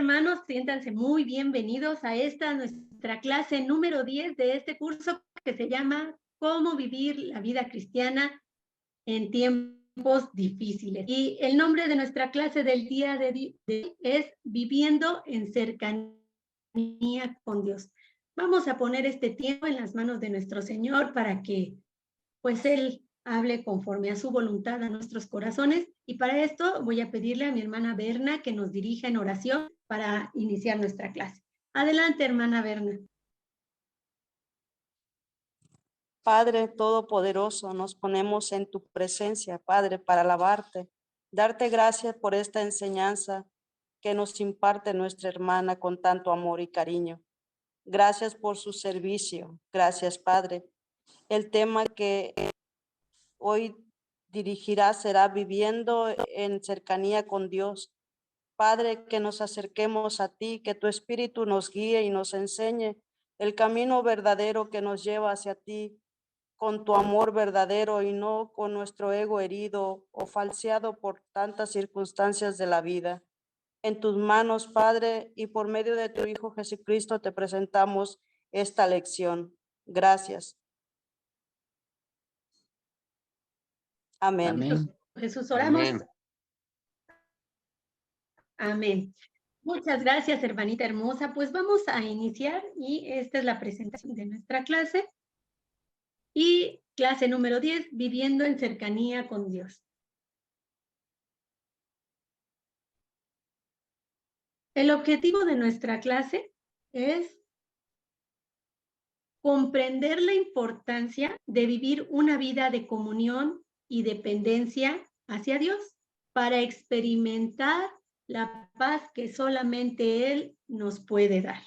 hermanos, siéntanse muy bienvenidos a esta nuestra clase número 10 de este curso que se llama Cómo vivir la vida cristiana en tiempos difíciles. Y el nombre de nuestra clase del día de hoy es Viviendo en cercanía con Dios. Vamos a poner este tiempo en las manos de nuestro Señor para que pues Él hable conforme a su voluntad a nuestros corazones. Y para esto voy a pedirle a mi hermana Berna que nos dirija en oración para iniciar nuestra clase. Adelante, hermana Berna. Padre Todopoderoso, nos ponemos en tu presencia, Padre, para alabarte, darte gracias por esta enseñanza que nos imparte nuestra hermana con tanto amor y cariño. Gracias por su servicio. Gracias, Padre. El tema que hoy dirigirá será Viviendo en cercanía con Dios. Padre, que nos acerquemos a ti, que tu Espíritu nos guíe y nos enseñe el camino verdadero que nos lleva hacia ti, con tu amor verdadero y no con nuestro ego herido o falseado por tantas circunstancias de la vida. En tus manos, Padre, y por medio de tu Hijo Jesucristo te presentamos esta lección. Gracias. Amén. Amén. Jesús, oramos. Amén. Amén. Muchas gracias, hermanita hermosa. Pues vamos a iniciar y esta es la presentación de nuestra clase. Y clase número 10, Viviendo en cercanía con Dios. El objetivo de nuestra clase es comprender la importancia de vivir una vida de comunión y dependencia hacia Dios para experimentar la paz que solamente Él nos puede dar.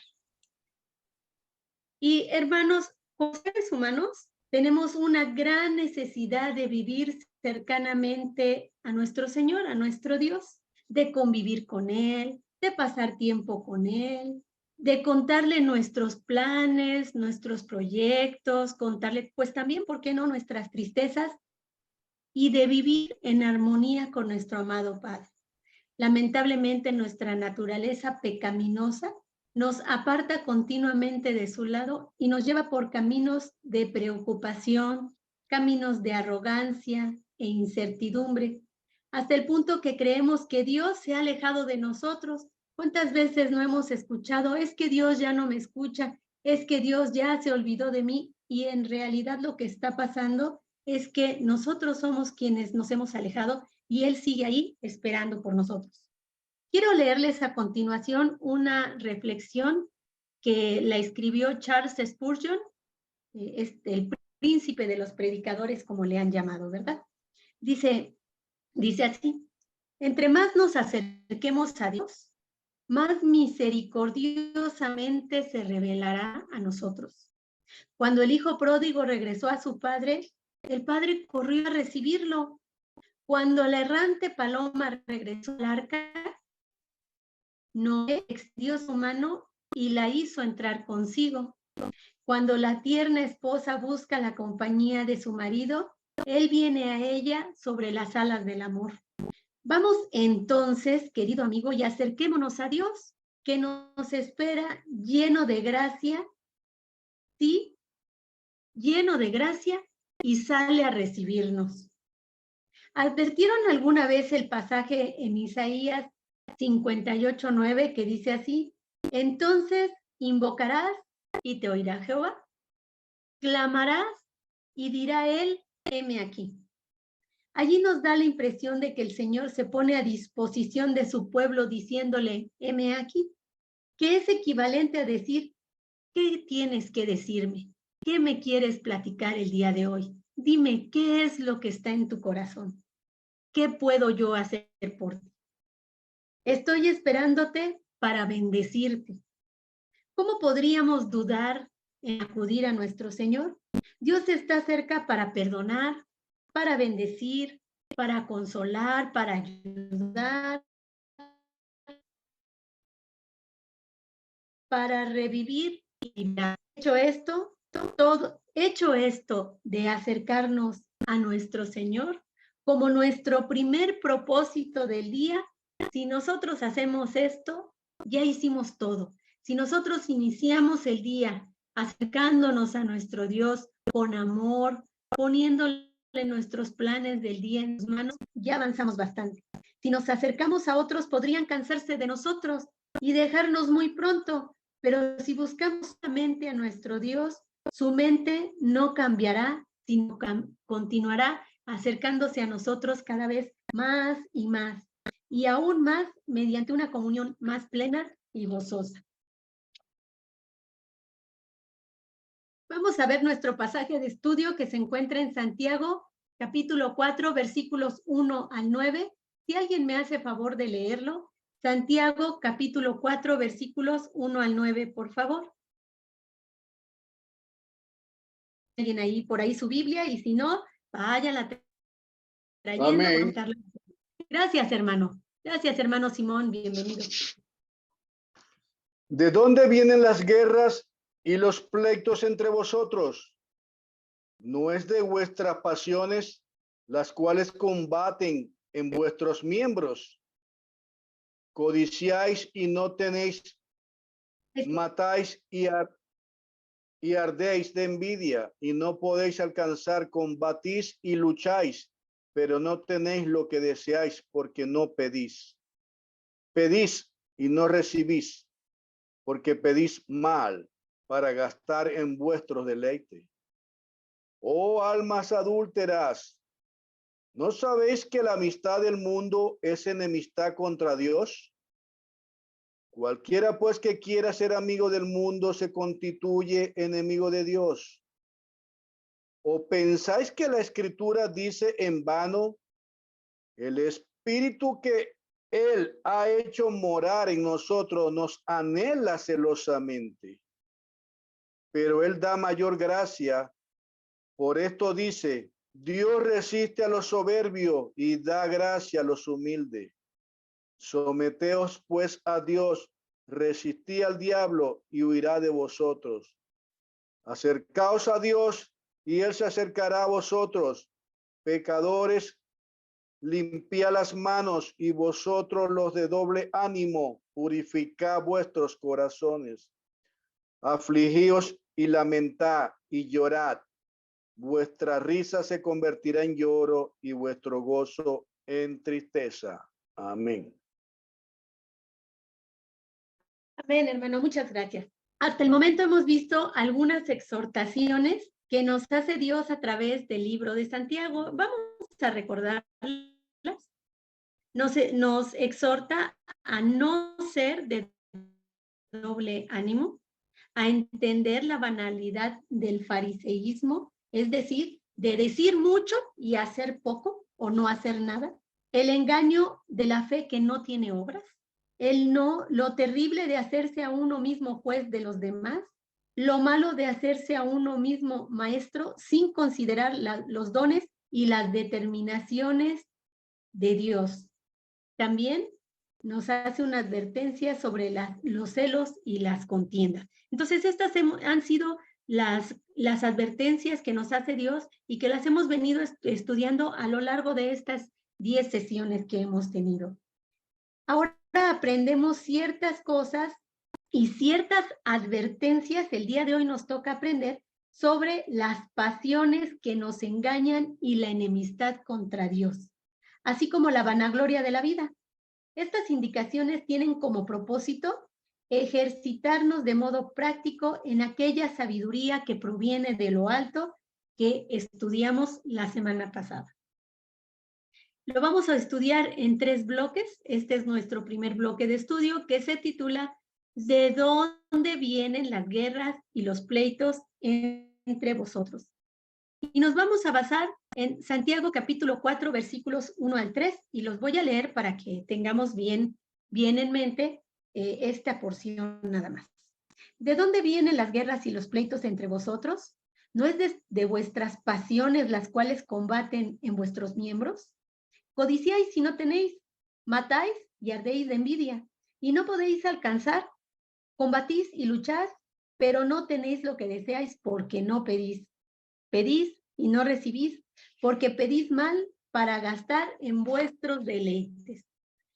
Y hermanos, como seres humanos, tenemos una gran necesidad de vivir cercanamente a nuestro Señor, a nuestro Dios, de convivir con Él, de pasar tiempo con Él, de contarle nuestros planes, nuestros proyectos, contarle, pues también, ¿por qué no?, nuestras tristezas, y de vivir en armonía con nuestro amado Padre. Lamentablemente, nuestra naturaleza pecaminosa nos aparta continuamente de su lado y nos lleva por caminos de preocupación, caminos de arrogancia e incertidumbre, hasta el punto que creemos que Dios se ha alejado de nosotros. ¿Cuántas veces no hemos escuchado? Es que Dios ya no me escucha, es que Dios ya se olvidó de mí, y en realidad lo que está pasando es que nosotros somos quienes nos hemos alejado y Él sigue ahí esperando por nosotros. Quiero leerles a continuación una reflexión que la escribió Charles Spurgeon, el príncipe de los predicadores, como le han llamado, ¿verdad? Dice así: entre más nos acerquemos a Dios, más misericordiosamente se revelará a nosotros. Cuando el hijo pródigo regresó a su padre, el padre corrió a recibirlo. Cuando la errante paloma regresó al arca, Noé extendió su mano y la hizo entrar consigo. Cuando la tierna esposa busca la compañía de su marido, él viene a ella sobre las alas del amor. Vamos entonces, querido amigo, y acerquémonos a Dios, que nos espera lleno de gracia, sí, lleno de gracia, y sale a recibirnos. ¿Advirtieron alguna vez el pasaje en Isaías 58:9 que dice así? Entonces invocarás y te oirá Jehová. Clamarás y dirá él, heme aquí. Allí nos da la impresión de que el Señor se pone a disposición de su pueblo diciéndole, heme aquí, que es equivalente a decir, ¿qué tienes que decirme? ¿Qué me quieres platicar el día de hoy? Dime, ¿qué es lo que está en tu corazón? ¿Qué puedo yo hacer por ti? Estoy esperándote para bendecirte. ¿Cómo podríamos dudar en acudir a nuestro Señor? Dios está cerca para perdonar, para bendecir, para consolar, para ayudar, para revivir. Y hecho esto de acercarnos a nuestro Señor como nuestro primer propósito del día, si nosotros hacemos esto, ya hicimos todo. Si nosotros iniciamos el día acercándonos a nuestro Dios con amor, poniéndole nuestros planes del día en sus manos, ya avanzamos bastante. Si nos acercamos a otros, podrían cansarse de nosotros y dejarnos muy pronto, pero si buscamos la mente a nuestro Dios, su mente no cambiará, sino continuará acercándose a nosotros cada vez más y aún más mediante una comunión más plena y gozosa. Vamos a ver nuestro pasaje de estudio que se encuentra en Santiago, capítulo 4, versículos 1 al 9. Si alguien me hace favor de leerlo, Santiago, capítulo 4, versículos 1 al 9, por favor. Alguien ahí, por ahí su Biblia, y si no, váyanla trayendo. Amén. Gracias, hermano. Gracias, hermano Simón. Bienvenido. ¿De dónde vienen las guerras y los pleitos entre vosotros? ¿No es de vuestras pasiones las cuales combaten en vuestros miembros? Codiciáis y no tenéis, matáis y ardéis de envidia y no podéis alcanzar, combatís y lucháis, pero no tenéis lo que deseáis porque no pedís. Pedís y no recibís, porque pedís mal para gastar en vuestros deleites. Oh almas adúlteras, ¿no sabéis que la amistad del mundo es enemistad contra Dios? Cualquiera pues que quiera ser amigo del mundo se constituye enemigo de Dios. ¿O pensáis que la Escritura dice en vano, el Espíritu que Él ha hecho morar en nosotros nos anhela celosamente? Pero Él da mayor gracia. Por esto dice, Dios resiste a los soberbios y da gracia a los humildes. Someteos pues a Dios, resistid al diablo y huirá de vosotros. Acercaos a Dios y Él se acercará a vosotros. Pecadores, limpiad las manos, y vosotros los de doble ánimo, purificad vuestros corazones. Afligíos y lamentad y llorad. Vuestra risa se convertirá en lloro y vuestro gozo en tristeza. Amén. Amén, hermano. Muchas gracias. Hasta el momento hemos visto algunas exhortaciones que nos hace Dios a través del libro de Santiago. Vamos a recordarlas. Nos exhorta a no ser de doble ánimo, a entender la banalidad del fariseísmo, es decir, de decir mucho y hacer poco o no hacer nada, el engaño de la fe que no tiene obras, lo terrible de hacerse a uno mismo juez de los demás, lo malo de hacerse a uno mismo maestro sin considerar los dones y las determinaciones de Dios. También nos hace una advertencia sobre los celos y las contiendas. Entonces, estas han sido las advertencias que nos hace Dios y que las hemos venido estudiando a lo largo de estas 10 sesiones que hemos tenido. Ahora aprendemos ciertas cosas y ciertas advertencias. El día de hoy nos toca aprender sobre las pasiones que nos engañan y la enemistad contra Dios, así como la vanagloria de la vida. Estas indicaciones tienen como propósito ejercitarnos de modo práctico en aquella sabiduría que proviene de lo alto que estudiamos la semana pasada. Lo vamos a estudiar en 3 bloques. Este es nuestro primer bloque de estudio que se titula ¿De dónde vienen las guerras y los pleitos entre vosotros? Y nos vamos a basar en Santiago capítulo 4, versículos 1 al 3, y los voy a leer para que tengamos bien en mente esta porción nada más. ¿De dónde vienen las guerras y los pleitos entre vosotros? ¿No es de vuestras pasiones las cuales combaten en vuestros miembros? Codiciáis y no tenéis, matáis y ardéis de envidia, y no podéis alcanzar. Combatís y lucháis, pero no tenéis lo que deseáis porque no pedís. Pedís y no recibís, porque pedís mal para gastar en vuestros deleites.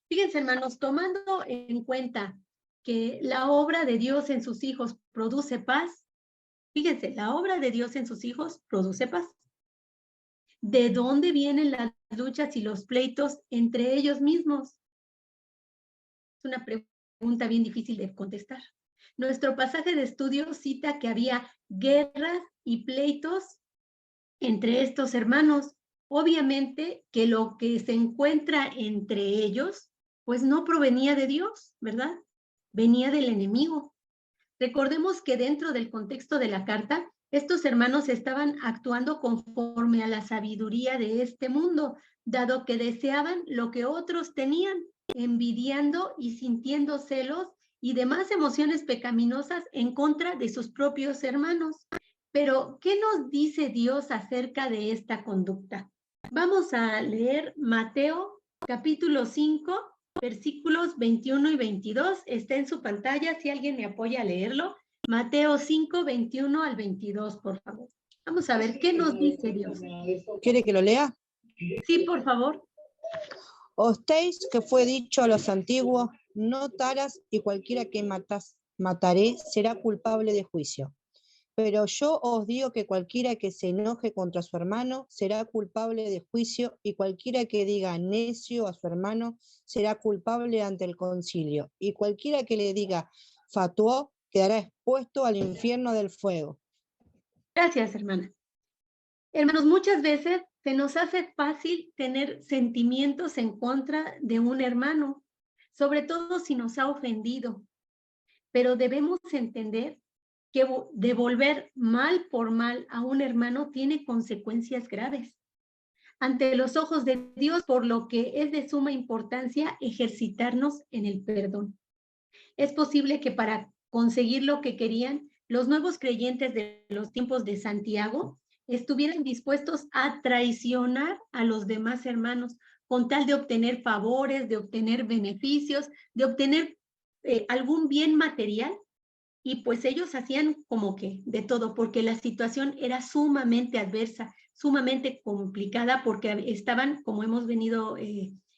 Fíjense, hermanos, tomando en cuenta que la obra de Dios en sus hijos produce paz. Fíjense, la obra de Dios en sus hijos produce paz. ¿De dónde vienen las luchas y los pleitos entre ellos mismos? Es una pregunta bien difícil de contestar. Nuestro pasaje de estudio cita que había guerras y pleitos entre estos hermanos. Obviamente que lo que se encuentra entre ellos, pues no provenía de Dios, ¿verdad? Venía del enemigo. Recordemos que dentro del contexto de la carta, estos hermanos estaban actuando conforme a la sabiduría de este mundo, dado que deseaban lo que otros tenían, envidiando y sintiendo celos y demás emociones pecaminosas en contra de sus propios hermanos. Pero, ¿qué nos dice Dios acerca de esta conducta? Vamos a leer Mateo capítulo 5, versículos 21 y 22. Está en su pantalla, si alguien me apoya a leerlo. Mateo 5, 21 al 22, por favor. Vamos a ver, ¿qué nos dice Dios? ¿Quiere que lo lea? Sí, por favor. Osteis que fue dicho a los antiguos, no taras, y cualquiera que mataré será culpable de juicio. Pero yo os digo que cualquiera que se enoje contra su hermano será culpable de juicio, y cualquiera que diga necio a su hermano será culpable ante el concilio, y cualquiera que le diga fatuó quedará expuesto al infierno del fuego. Gracias, hermana. Hermanos, muchas veces se nos hace fácil tener sentimientos en contra de un hermano, sobre todo si nos ha ofendido. Pero debemos entender que devolver mal por mal a un hermano tiene consecuencias graves ante los ojos de Dios, por lo que es de suma importancia ejercitarnos en el perdón. Es posible que para conseguir lo que querían, los nuevos creyentes de los tiempos de Santiago estuvieran dispuestos a traicionar a los demás hermanos con tal de obtener favores, de obtener beneficios, de obtener algún bien material. Y pues ellos hacían como que de todo, porque la situación era sumamente adversa, sumamente complicada, porque estaban, como hemos venido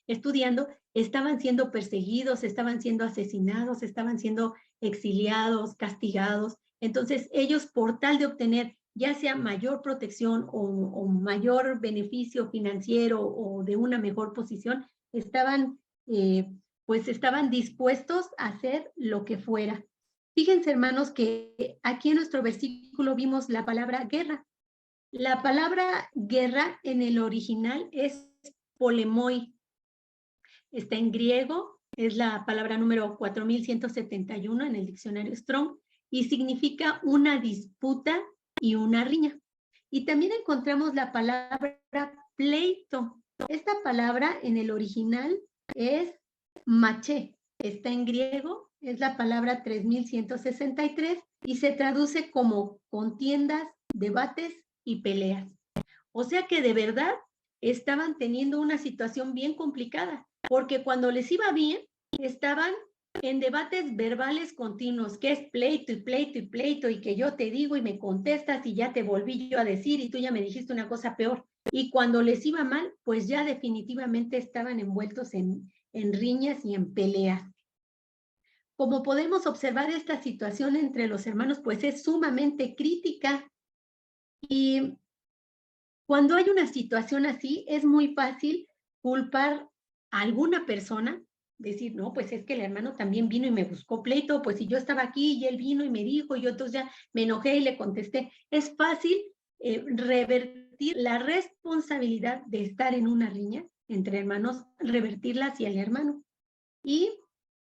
estudiando, estaban siendo perseguidos, estaban siendo asesinados, estaban siendo exiliados, castigados. Entonces ellos, por tal de obtener ya sea mayor protección o mayor beneficio financiero o de una mejor posición, estaban dispuestos a hacer lo que fuera. Fíjense, hermanos, que aquí en nuestro versículo vimos la palabra guerra. La palabra guerra en el original es polemoi. Está en griego, es la palabra número 4171 en el diccionario Strong, y significa una disputa y una riña. Y también encontramos la palabra pleito. Esta palabra en el original es maché. Está en griego, es la palabra 3163 y se traduce como contiendas, debates y peleas. O sea que de verdad estaban teniendo una situación bien complicada, porque cuando les iba bien, estaban en debates verbales continuos, que es pleito y pleito y pleito, y que yo te digo y me contestas y ya te volví yo a decir y tú ya me dijiste una cosa peor. Y cuando les iba mal, pues ya definitivamente estaban envueltos en riñas y en peleas. Como podemos observar, esta situación entre los hermanos pues es sumamente crítica, y cuando hay una situación así es muy fácil culpar a alguna persona, decir, no, pues es que el hermano también vino y me buscó pleito, pues si yo estaba aquí y él vino y me dijo y yo entonces ya me enojé y le contesté. Es fácil revertir la responsabilidad de estar en una riña entre hermanos, revertirla hacia el hermano. Y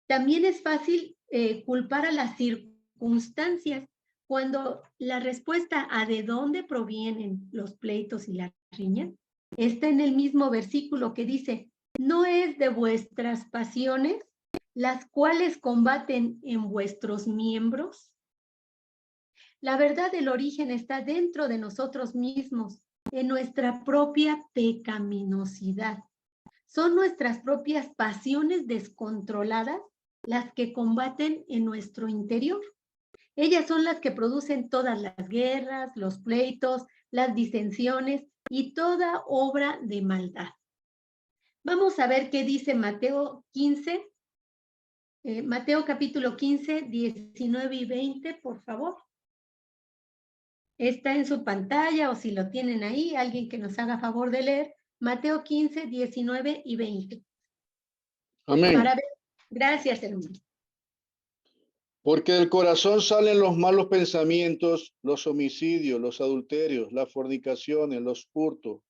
también es fácil culpar a las circunstancias cuando la respuesta a de dónde provienen los pleitos y las riñas está en el mismo versículo que dice, no es de vuestras pasiones las cuales combaten en vuestros miembros. La verdad del origen está dentro de nosotros mismos, en nuestra propia pecaminosidad. Son nuestras propias pasiones descontroladas las que combaten en nuestro interior. Ellas son las que producen todas las guerras, los pleitos, las disensiones y toda obra de maldad. Vamos a ver qué dice Mateo 15, Mateo capítulo 15, 19 y 20, por favor. Está en su pantalla o si lo tienen ahí, alguien que nos haga favor de leer. Mateo 15, 19 y 20. Amén. Para ver. Gracias, hermano. Porque del corazón salen los malos pensamientos, los homicidios, los adulterios, las fornicaciones, los hurtos,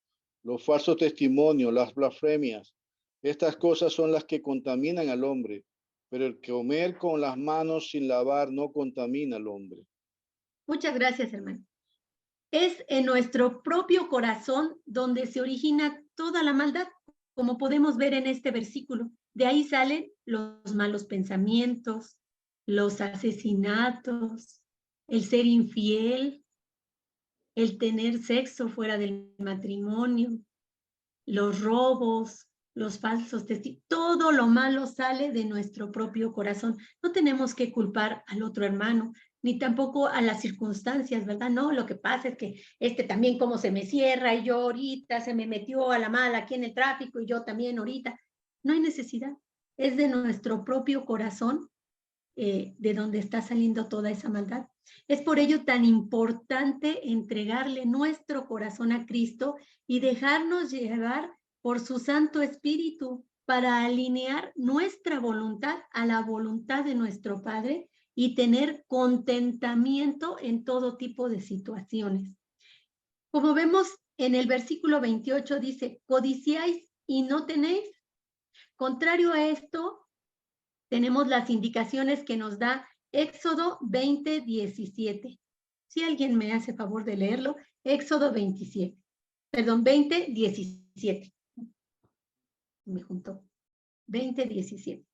los falsos testimonios, las blasfemias. Estas cosas son las que contaminan al hombre, pero el comer con las manos sin lavar no contamina al hombre. Muchas gracias, hermano. Es en nuestro propio corazón donde se origina toda la maldad, como podemos ver en este versículo. De ahí salen los malos pensamientos, los asesinatos, el ser infiel, el tener sexo fuera del matrimonio, los robos, los falsos testigos, todo lo malo sale de nuestro propio corazón. No tenemos que culpar al otro hermano, ni tampoco a las circunstancias, ¿verdad? No, lo que pasa es que también como se me cierra y yo ahorita se me metió a la mala aquí en el tráfico y yo también ahorita. No hay necesidad. Es de nuestro propio corazón de donde está saliendo toda esa maldad. Es por ello tan importante entregarle nuestro corazón a Cristo y dejarnos llevar por su Santo Espíritu para alinear nuestra voluntad a la voluntad de nuestro Padre y tener contentamiento en todo tipo de situaciones. Como vemos en el versículo 28 dice, codiciáis y no tenéis. Contrario a esto, tenemos las indicaciones que nos da Éxodo 20:17. Si alguien me hace favor de leerlo, Éxodo 20:17. Me juntó. 20:17.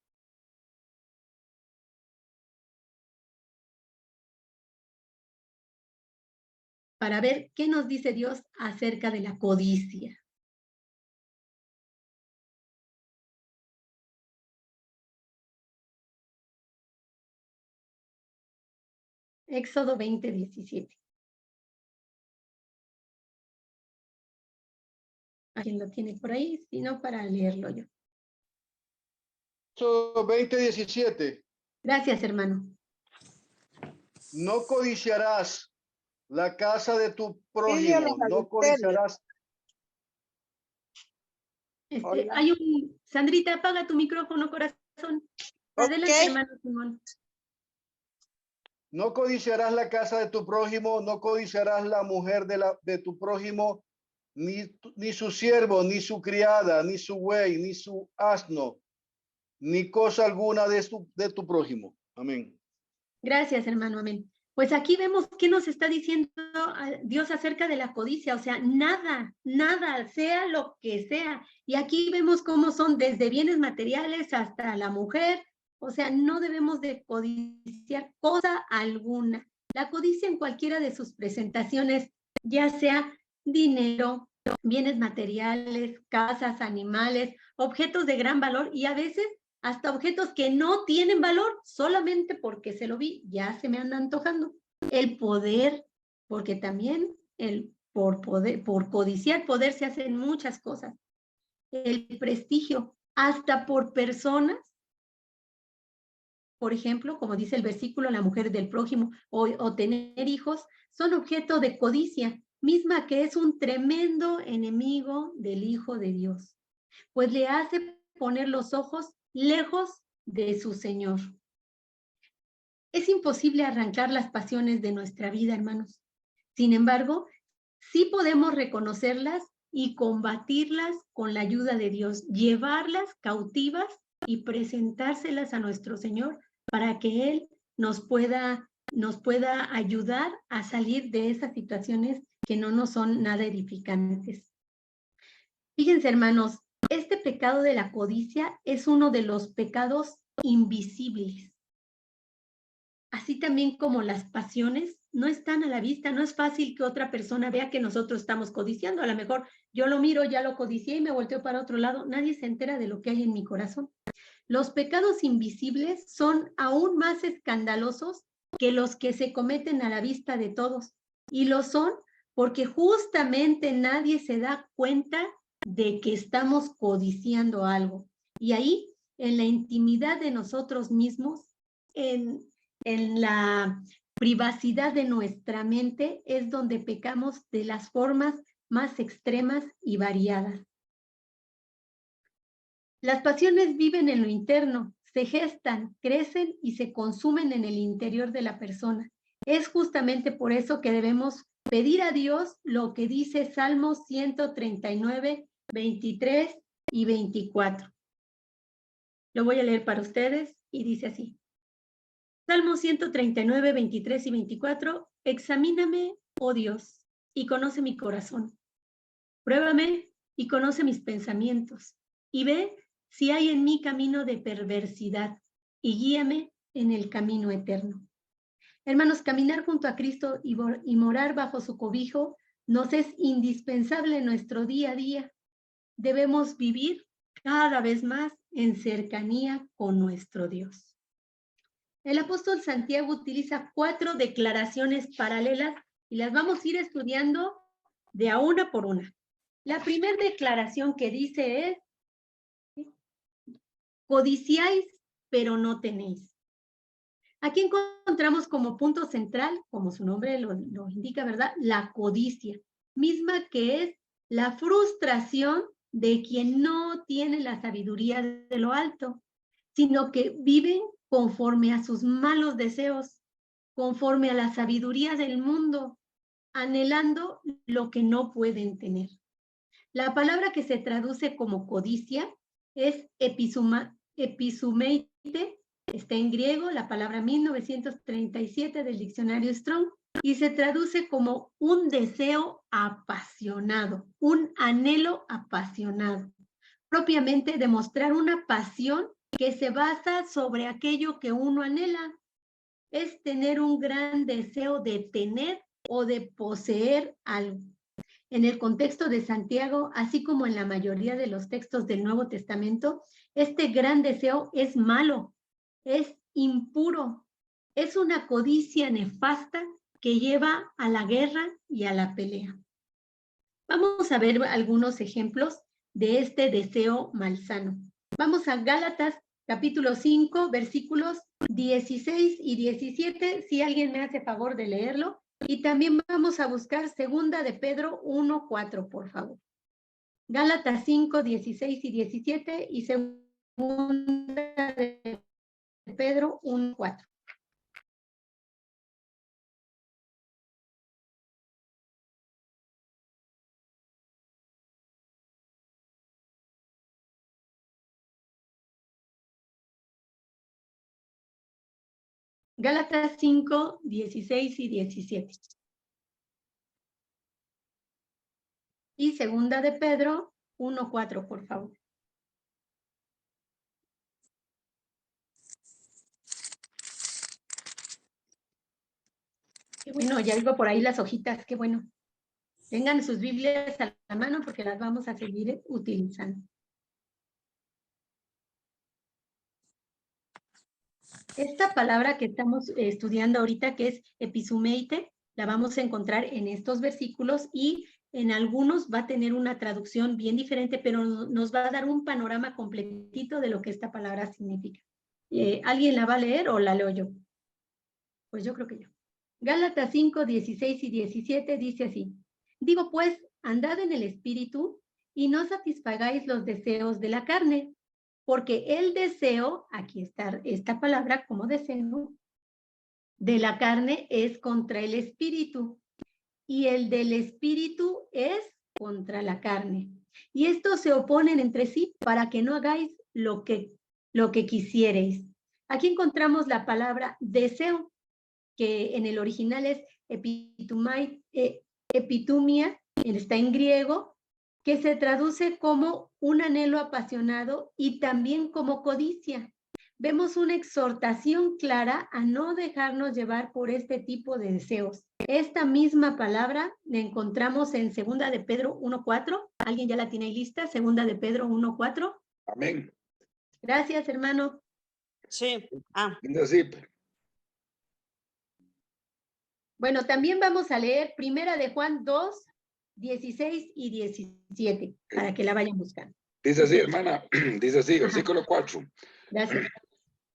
Para ver qué nos dice Dios acerca de la codicia. Éxodo 20:17. ¿Alguien lo tiene por ahí? Si no, para leerlo yo. Éxodo 20:17. Gracias, hermano. No codiciarás la casa de tu prójimo, no codiciarás. Hay un... Sandrita, apaga tu micrófono, corazón. Adelante, Ok. hermano Simón. No codiciarás la casa de tu prójimo, no codiciarás la mujer de tu prójimo, ni su siervo, ni su criada, ni su buey, ni su asno, ni cosa alguna de tu prójimo. Amén. Gracias, hermano, amén. Pues aquí vemos qué nos está diciendo Dios acerca de la codicia, o sea, nada, nada, sea lo que sea. Y aquí vemos cómo son desde bienes materiales hasta la mujer, o sea, no debemos de codiciar cosa alguna. La codicia en cualquiera de sus presentaciones, ya sea dinero, bienes materiales, casas, animales, objetos de gran valor y a veces hasta objetos que no tienen valor, solamente porque se lo vi, ya se me anda antojando. El poder, porque también por codiciar poder se hacen muchas cosas. El prestigio, hasta por personas, por ejemplo, como dice el versículo, la mujer del prójimo o tener hijos, son objeto de codicia, misma que es un tremendo enemigo del Hijo de Dios, pues le hace poner los ojos lejos de su Señor. Es imposible arrancar las pasiones de nuestra vida, hermanos. Sin embargo, sí podemos reconocerlas y combatirlas con la ayuda de Dios, llevarlas cautivas y presentárselas a nuestro Señor para que Él nos pueda ayudar a salir de esas situaciones que no nos son nada edificantes. Fíjense, hermanos, este pecado de la codicia es uno de los pecados invisibles. Así también como las pasiones no están a la vista, no es fácil que otra persona vea que nosotros estamos codiciando. A lo mejor yo lo miro, ya lo codicié y me volteo para otro lado. Nadie se entera de lo que hay en mi corazón. Los pecados invisibles son aún más escandalosos que los que se cometen a la vista de todos. Y lo son porque justamente nadie se da cuenta de que estamos codiciando algo. Y ahí en la intimidad de nosotros mismos, en la privacidad de nuestra mente, es donde pecamos de las formas más extremas y variadas. Las pasiones viven en lo interno, se gestan, crecen y se consumen en el interior de la persona. Es justamente por eso que debemos pedir a Dios lo que dice Salmos 139, 23 y 24. Lo voy a leer para ustedes y dice así. Salmos 139, 23 y 24. Examíname, oh Dios, y conoce mi corazón. Pruébame y conoce mis pensamientos. Y ve si hay en mí camino de perversidad, y guíame en el camino eterno. Hermanos, caminar junto a Cristo y morar bajo su cobijo nos es indispensable en nuestro día a día. Debemos vivir cada vez más en cercanía con nuestro Dios. El apóstol Santiago utiliza 4 declaraciones paralelas y las vamos a ir estudiando de a una por una. La primera declaración que dice es: codiciáis, pero no tenéis. Aquí encontramos como punto central, como su nombre lo indica, ¿verdad? La codicia, misma que es la frustración de quien no tiene la sabiduría de lo alto, sino que viven conforme a sus malos deseos, conforme a la sabiduría del mundo, anhelando lo que no pueden tener. La palabra que se traduce como codicia es episumeite, está en griego, la palabra 1937 del diccionario Strong, y se traduce como un deseo apasionado, un anhelo apasionado. Propiamente demostrar una pasión que se basa sobre aquello que uno anhela. Es tener un gran deseo de tener o de poseer algo. En el contexto de Santiago, así como en la mayoría de los textos del Nuevo Testamento, este gran deseo es malo, es impuro, es una codicia nefasta que lleva a la guerra y a la pelea. Vamos a ver algunos ejemplos de este deseo malsano. Vamos a Gálatas capítulo 5, versículos 16 y 17, si alguien me hace favor de leerlo. Y también vamos a buscar segunda de Pedro 1, 4, por favor. Gálatas 5, 16 y 17 y segunda de Pedro 1, 4. Gálatas 5, 16 y 17. Y segunda de Pedro 1, 4, por favor. Qué bueno, ya digo por ahí las hojitas, qué bueno. Tengan sus Biblias a la mano porque las vamos a seguir utilizando. Esta palabra que estamos estudiando ahorita, que es episumeite, la vamos a encontrar en estos versículos y en algunos va a tener una traducción bien diferente, pero nos va a dar un panorama completito de lo que esta palabra significa. ¿Alguien la va a leer o la leo yo? Pues yo creo que yo. Gálatas 5, 16 y 17 dice así: digo pues, andad en el espíritu y no satisfagáis los deseos de la carne, porque el deseo, aquí está esta palabra como deseo, de la carne es contra el espíritu y el del espíritu es contra la carne. Y estos se oponen entre sí para que no hagáis lo que quisierais. Aquí encontramos la palabra deseo, que en el original es epitumia, está en griego, que se traduce como un anhelo apasionado y también como codicia. Vemos una exhortación clara a no dejarnos llevar por este tipo de deseos. Esta misma palabra la encontramos en segunda de Pedro 1:4. ¿Alguien ya la tiene ahí lista? Segunda de Pedro 1:4. Amén. Gracias, hermano. Sí. Bueno, también vamos a leer primera de Juan 2, 16 y 17, para que la vayan buscando. Dice así, hermana, dice así, Ajá. versículo 4. Gracias.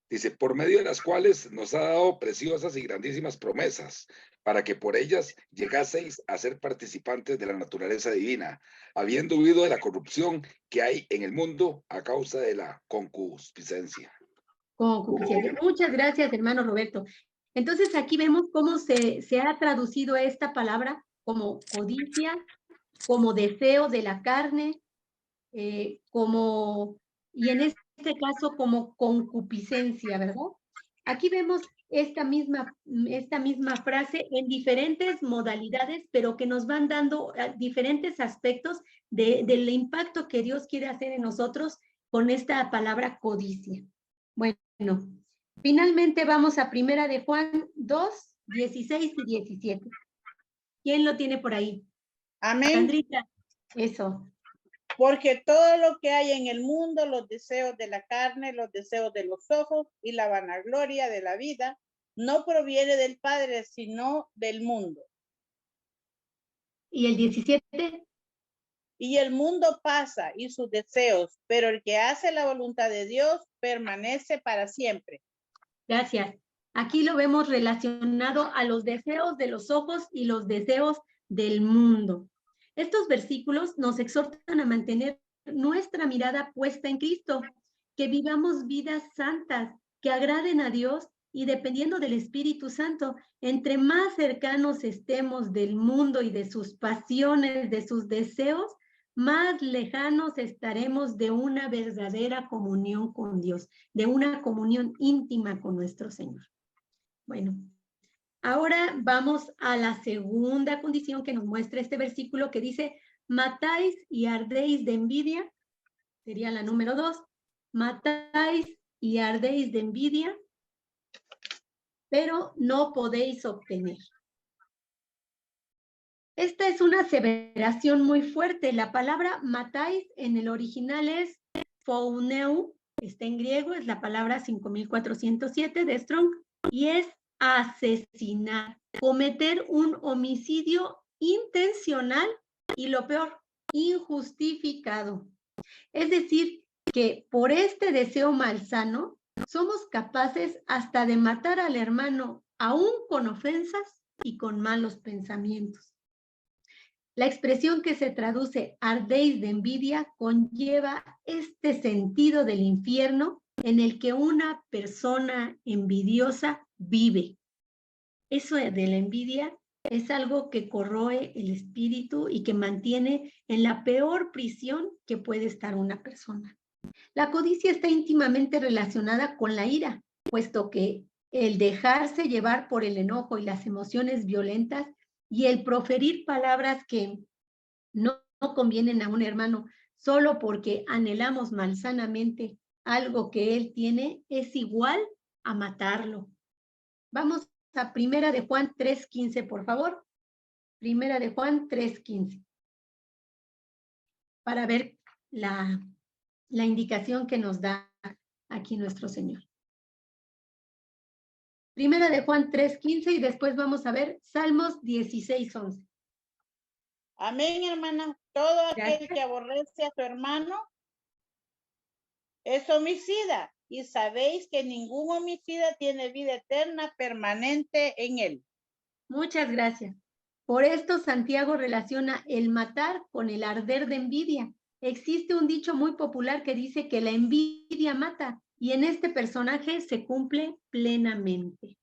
Dice, por medio de las cuales nos ha dado preciosas y grandísimas promesas, para que por ellas llegaseis a ser participantes de la naturaleza divina, habiendo huido de la corrupción que hay en el mundo a causa de la concupiscencia. Concupiscencia. Muchas gracias, hermano Roberto. Entonces aquí vemos cómo se ha traducido esta palabra como codicia, como deseo de la carne, y en este caso como concupiscencia, ¿verdad? Aquí vemos esta misma frase en diferentes modalidades, pero que nos van dando diferentes aspectos del impacto que Dios quiere hacer en nosotros con esta palabra codicia. Bueno, finalmente vamos a Primera de Juan 2, 16 y 17. ¿Quién lo tiene por ahí? Amén. Sandrita, eso. Porque todo lo que hay en el mundo, los deseos de la carne, los deseos de los ojos y la vanagloria de la vida, no proviene del Padre, sino del mundo. ¿Y el 17? Y el mundo pasa y sus deseos, pero el que hace la voluntad de Dios permanece para siempre. Gracias. Aquí lo vemos relacionado a los deseos de los ojos y los deseos del mundo. Estos versículos nos exhortan a mantener nuestra mirada puesta en Cristo, que vivamos vidas santas, que agraden a Dios y dependiendo del Espíritu Santo, entre más cercanos estemos del mundo y de sus pasiones, de sus deseos, más lejanos estaremos de una verdadera comunión con Dios, de una comunión íntima con nuestro Señor. Bueno, ahora vamos a la segunda condición que nos muestra este versículo que dice, matáis y ardéis de envidia, sería la número 2, matáis y ardéis de envidia, pero no podéis obtener. Esta es una aseveración muy fuerte. La palabra matáis en el original es founeu, está en griego, es la palabra 5407 de Strong, y es asesinar, cometer un homicidio intencional y lo peor, injustificado. Es decir, que por este deseo malsano somos capaces hasta de matar al hermano, aún con ofensas y con malos pensamientos. La expresión que se traduce ardéis de envidia conlleva este sentido del infierno en el que una persona envidiosa vive. Eso de la envidia es algo que corroe el espíritu y que mantiene en la peor prisión que puede estar una persona. La codicia está íntimamente relacionada con la ira, puesto que el dejarse llevar por el enojo y las emociones violentas y el proferir palabras que no convienen a un hermano solo porque anhelamos malsanamente algo que él tiene, es igual a matarlo. Vamos a Primera de Juan 3:15, por favor. Primera de Juan 3:15. Para ver la indicación que nos da aquí nuestro Señor. Primera de Juan 3:15 y después vamos a ver Salmos 16:11. Amén, hermana. Todo aquel que aborrece a su hermano es homicida. Y sabéis que ningún homicida tiene vida eterna permanente en él. Muchas gracias. Por esto Santiago relaciona el matar con el arder de envidia. Existe un dicho muy popular que dice que la envidia mata, y en este personaje se cumple plenamente.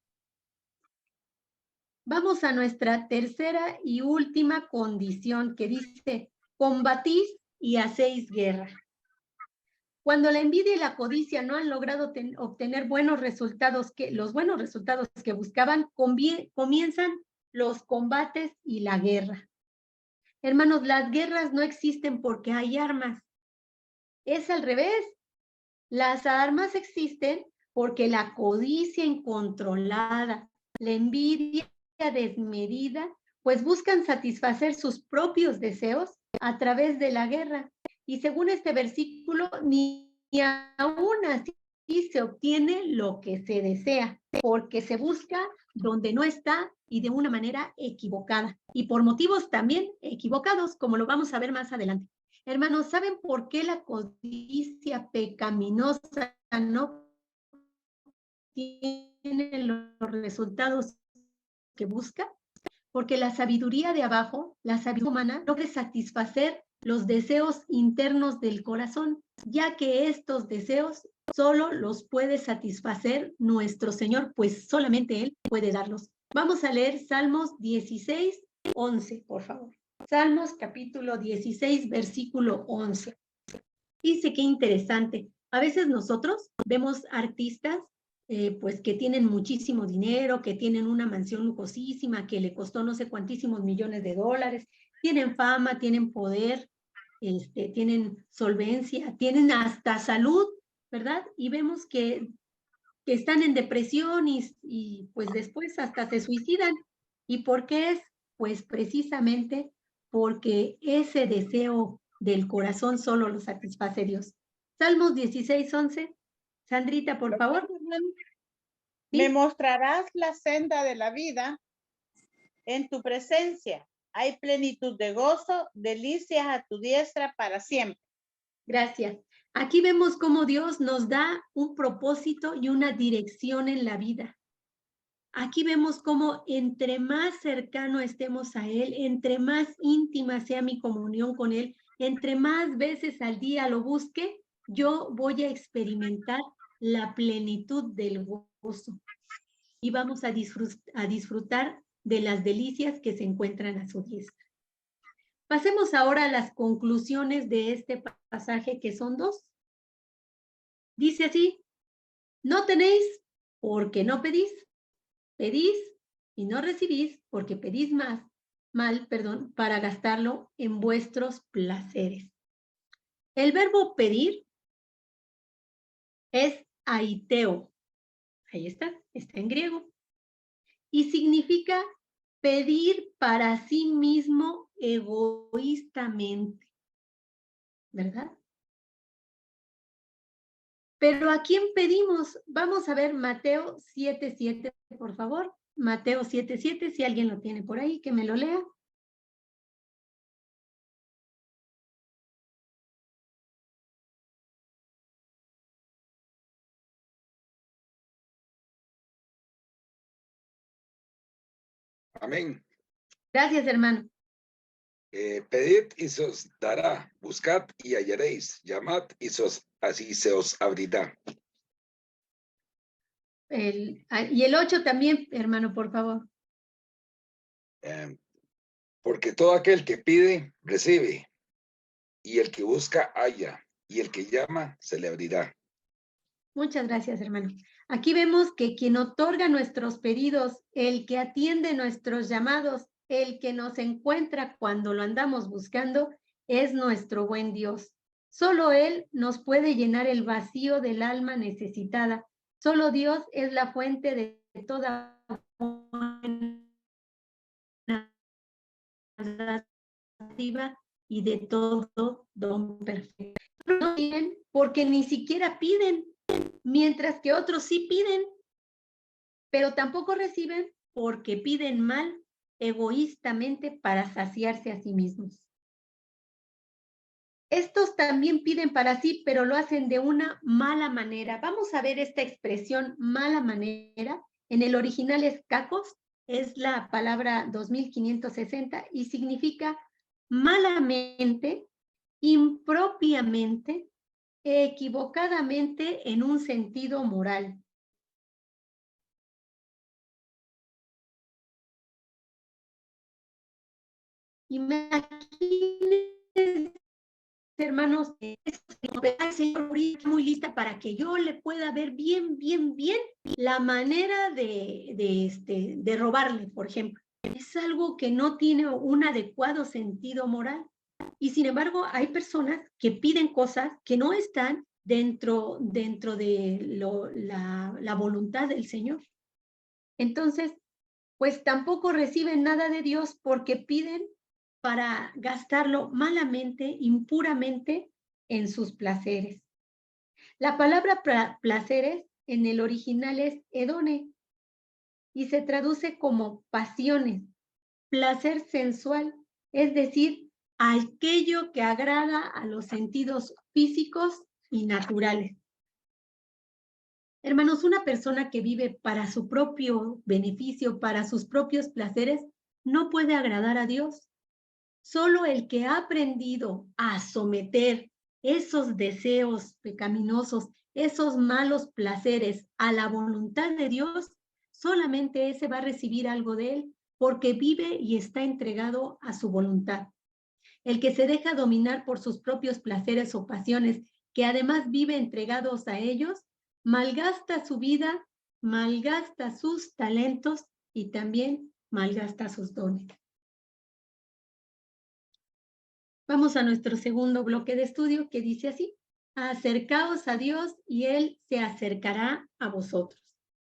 Vamos a nuestra tercera y última condición que dice, combatís y hacéis guerra. Cuando la envidia y la codicia no han logrado obtener los buenos resultados que buscaban, comienzan los combates y la guerra. Hermanos, las guerras no existen porque hay armas. Es al revés. Las armas existen porque la codicia incontrolada, la envidia desmedida, pues buscan satisfacer sus propios deseos a través de la guerra. Y según este versículo, ni aún así se obtiene lo que se desea, porque se busca donde no está y de una manera equivocada, y por motivos también equivocados, como lo vamos a ver más adelante. Hermanos, ¿saben por qué la codicia pecaminosa no tiene los resultados que busca? Porque la sabiduría de abajo, la sabiduría humana, logra satisfacer los deseos internos del corazón, ya que estos deseos solo los puede satisfacer nuestro Señor, pues solamente Él puede darlos. Vamos a leer Salmos 16, 11, por favor. Salmos capítulo 16, versículo 11. Dice qué interesante. A veces nosotros vemos artistas pues que tienen muchísimo dinero, que tienen una mansión lujosísima, que le costó no sé cuantísimos millones de dólares, tienen fama, tienen poder, tienen solvencia, tienen hasta salud, ¿verdad? Y vemos que están en depresión y pues después hasta se suicidan. ¿Y por qué es? Pues precisamente porque ese deseo del corazón solo lo satisface Dios. Salmos 16, 11. Sandrita, por favor. ¿Sí? Me mostrarás la senda de la vida. En tu presencia hay plenitud de gozo, delicias a tu diestra para siempre. Gracias. Aquí vemos cómo Dios nos da un propósito y una dirección en la vida. Aquí vemos cómo entre más cercano estemos a Él, entre más íntima sea mi comunión con Él, entre más veces al día lo busque, yo voy a experimentar la plenitud del gozo. Y vamos a disfrutar de las delicias que se encuentran a su diestra. Pasemos ahora a las conclusiones de este pasaje, que son dos. Dice así: no tenéis porque no pedís. Pedís y no recibís porque pedís mal, para gastarlo en vuestros placeres. El verbo pedir es aiteo. Ahí está en griego. Y significa pedir para sí mismo egoístamente, ¿verdad? Pero ¿a quién pedimos? Vamos a ver Mateo 7:7, por favor. Mateo 7:7, si alguien lo tiene por ahí, que me lo lea. Amén. Gracias, hermano. Pedid y se os dará, buscad y hallaréis, llamad y así se os abrirá. Y el 8 también, hermano, por favor. Porque todo aquel que pide, recibe, y el que busca, halla, y el que llama, se le abrirá. Muchas gracias, hermano. Aquí vemos que quien otorga nuestros pedidos, el que atiende nuestros llamados, el que nos encuentra cuando lo andamos buscando, es nuestro buen Dios. Solo Él nos puede llenar el vacío del alma necesitada. Solo Dios es la fuente de toda dádiva y de todo don perfecto. No piden porque ni siquiera piden, mientras que otros sí piden, pero tampoco reciben porque piden mal, egoístamente, para saciarse a sí mismos. Estos también piden para sí, pero lo hacen de una mala manera. Vamos a ver esta expresión mala manera. En el original es kakos, es la palabra 2560 y significa malamente, impropiamente, equivocadamente en un sentido moral. Imagínense, hermanos, Señor, muy lista para que yo le pueda ver bien la manera de robarle, por ejemplo. Es algo que no tiene un adecuado sentido moral. Y sin embargo, hay personas que piden cosas que no están dentro de la voluntad del Señor. Entonces, pues tampoco reciben nada de Dios porque piden para gastarlo malamente, impuramente en sus placeres. La palabra placeres en el original es hedone y se traduce como pasiones, placer sensual, es decir, aquello que agrada a los sentidos físicos y naturales. Hermanos, una persona que vive para su propio beneficio, para sus propios placeres, no puede agradar a Dios. Solo el que ha aprendido a someter esos deseos pecaminosos, esos malos placeres a la voluntad de Dios, solamente ese va a recibir algo de él, porque vive y está entregado a su voluntad. El que se deja dominar por sus propios placeres o pasiones, que además vive entregados a ellos, malgasta su vida, malgasta sus talentos y también malgasta sus dones. Vamos a nuestro segundo bloque de estudio que dice así: acercaos a Dios y Él se acercará a vosotros.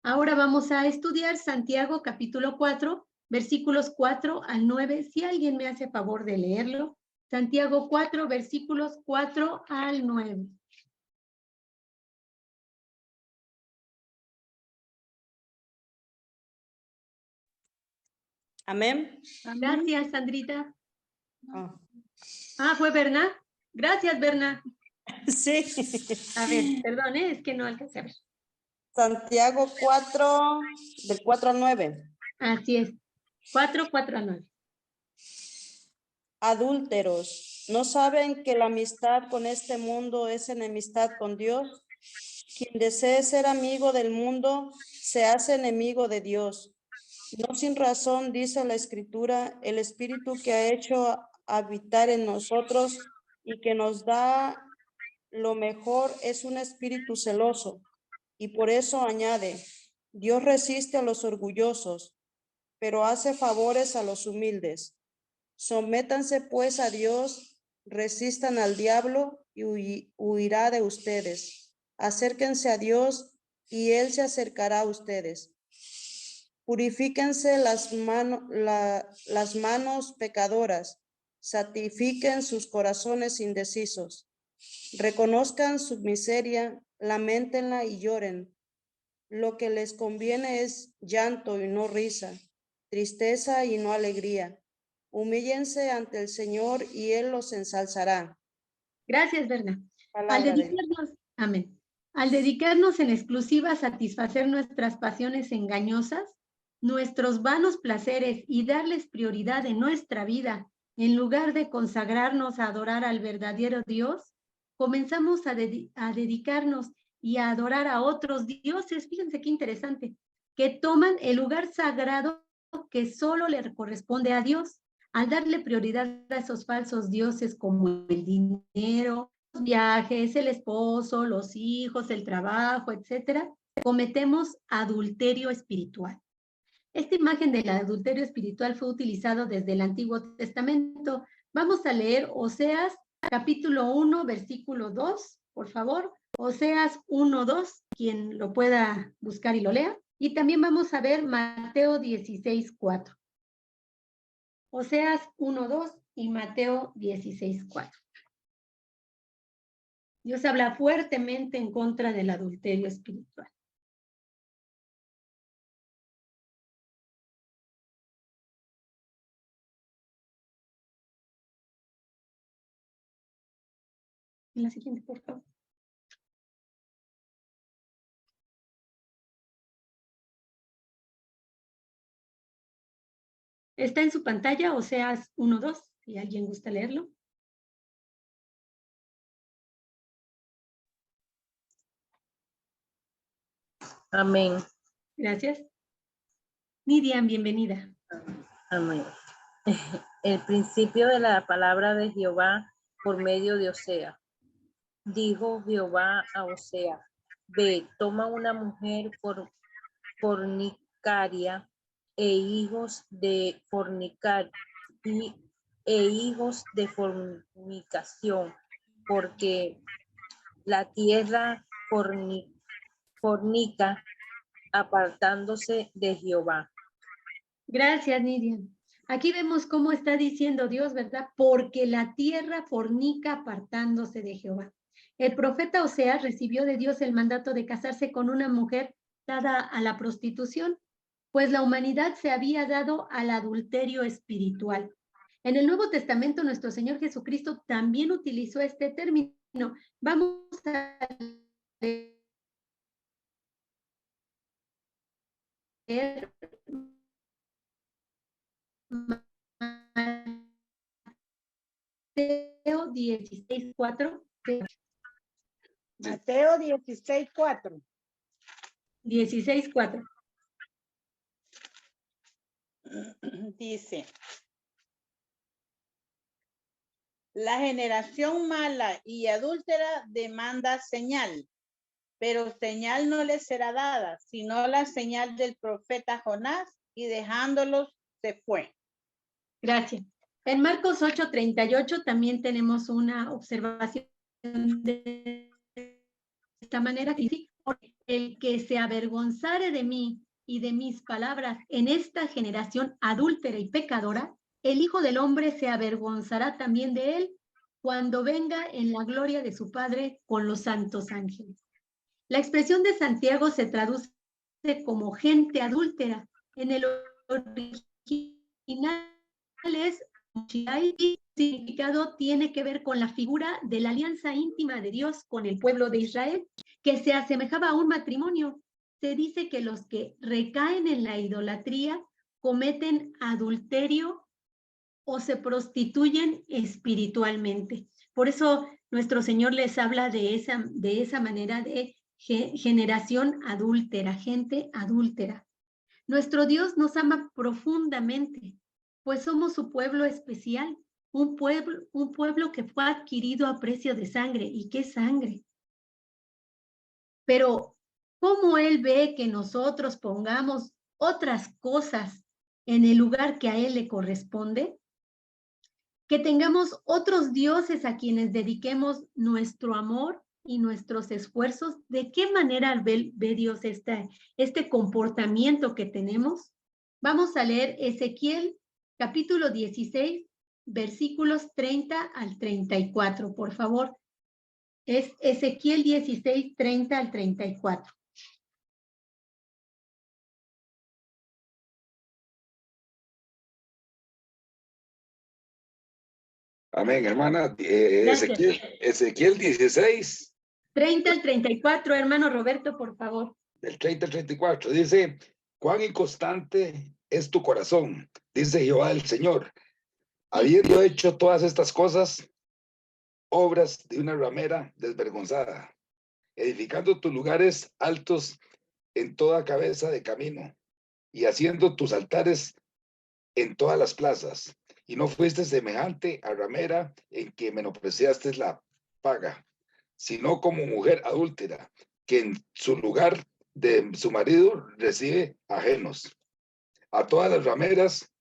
Ahora vamos a estudiar Santiago capítulo 4, versículos 4 al 9. Si alguien me hace favor de leerlo. Santiago 4, versículos 4 al 9. Amén. Gracias, Sandrita. Ah, Fue Berna. Gracias, Berna. sí. A ver, perdón, es que no alcancé a ver. Santiago 4, del 4 al 9. Así es. 4, 4 al 9. Adúlteros, ¿no saben que la amistad con este mundo es enemistad con Dios? Quien desee ser amigo del mundo se hace enemigo de Dios. No sin razón dice la Escritura, el Espíritu que ha hecho habitar en nosotros y que nos da lo mejor es un espíritu celoso. Y por eso añade, Dios resiste a los orgullosos, pero hace favores a los humildes. Sométanse pues a Dios, resistan al diablo y huirá de ustedes. Acérquense a Dios y Él se acercará a ustedes. Purifíquense las manos pecadoras, santifiquen sus corazones indecisos. Reconozcan su miseria, lamentenla y lloren. Lo que les conviene es llanto y no risa, tristeza y no alegría. Humíllense ante el Señor y Él los ensalzará. Gracias, Berna. Amén. Al dedicarnos en exclusiva a satisfacer nuestras pasiones engañosas, nuestros vanos placeres y darles prioridad en nuestra vida, en lugar de consagrarnos a adorar al verdadero Dios, comenzamos a dedicarnos y a adorar a otros dioses. Fíjense qué interesante, que toman el lugar sagrado que solo le corresponde a Dios. Al darle prioridad a esos falsos dioses como el dinero, los viajes, el esposo, los hijos, el trabajo, etcétera, cometemos adulterio espiritual. Esta imagen del adulterio espiritual fue utilizado desde el Antiguo Testamento. Vamos a leer Oseas capítulo 1, versículo 2, por favor. Oseas 1, 2, quien lo pueda buscar y lo lea. Y también vamos a ver Mateo 16, 4. Oseas 1, 2 y Mateo 16, 4. Dios habla fuertemente en contra del adulterio espiritual. En la siguiente, por favor. Está en su pantalla, Oseas 1, 2, si alguien gusta leerlo. Amén. Gracias. Miriam, bienvenida. Amén. El principio de la palabra de Jehová por medio de Osea. Dijo Jehová a Osea, ve, toma una mujer fornicaria e hijos de fornicación, porque la tierra fornica apartándose de Jehová. Gracias, Miriam. Aquí vemos cómo está diciendo Dios, ¿verdad? Porque la tierra fornica apartándose de Jehová. El profeta Oseas recibió de Dios el mandato de casarse con una mujer dada a la prostitución, pues la humanidad se había dado al adulterio espiritual. En el Nuevo Testamento, nuestro Señor Jesucristo también utilizó este término. Vamos a leer Mateo 16:4. Mateo 16:4. 16:4. Dice, la generación mala y adúltera demanda señal, pero señal no les será dada, sino la señal del profeta Jonás, y dejándolos se fue. Gracias. En Marcos 8:38 también tenemos una observación de esta manera que dice, el que se avergonzare de mí y de mis palabras en esta generación adúltera y pecadora, el Hijo del Hombre se avergonzará también de él cuando venga en la gloria de su Padre con los santos ángeles. La expresión de Santiago se traduce como gente adúltera. En el original es y significado tiene que ver con la figura de la alianza íntima de Dios con el pueblo de Israel, que se asemejaba a un matrimonio. Se dice que los que recaen en la idolatría cometen adulterio o se prostituyen espiritualmente. Por eso nuestro Señor les habla de esa manera de generación adúltera, gente adúltera. Nuestro Dios nos ama profundamente, pues somos su pueblo especial, un pueblo que fue adquirido a precio de sangre. ¿Y qué sangre? Pero, ¿cómo Él ve que nosotros pongamos otras cosas en el lugar que a Él le corresponde? Que tengamos otros dioses a quienes dediquemos nuestro amor y nuestros esfuerzos. ¿De qué manera ve Dios este comportamiento que tenemos? Vamos a leer Ezequiel capítulo 16, versículos 30 al 34, por favor. Es Ezequiel 16, 30 al 34. Amén, hermana. Ezequiel 16. 30 al 34, hermano Roberto, por favor. Del 30 al 34 dice, cuán inconstante es tu corazón, dice Jehová el Señor, habiendo hecho todas estas cosas, obras de una ramera desvergonzada, edificando tus lugares altos en toda cabeza de camino y haciendo tus altares en todas las plazas, y no fuiste semejante a ramera en que menospreciaste la paga, sino como mujer adúltera, que en su lugar de su marido recibe ajenos. A todas las rameras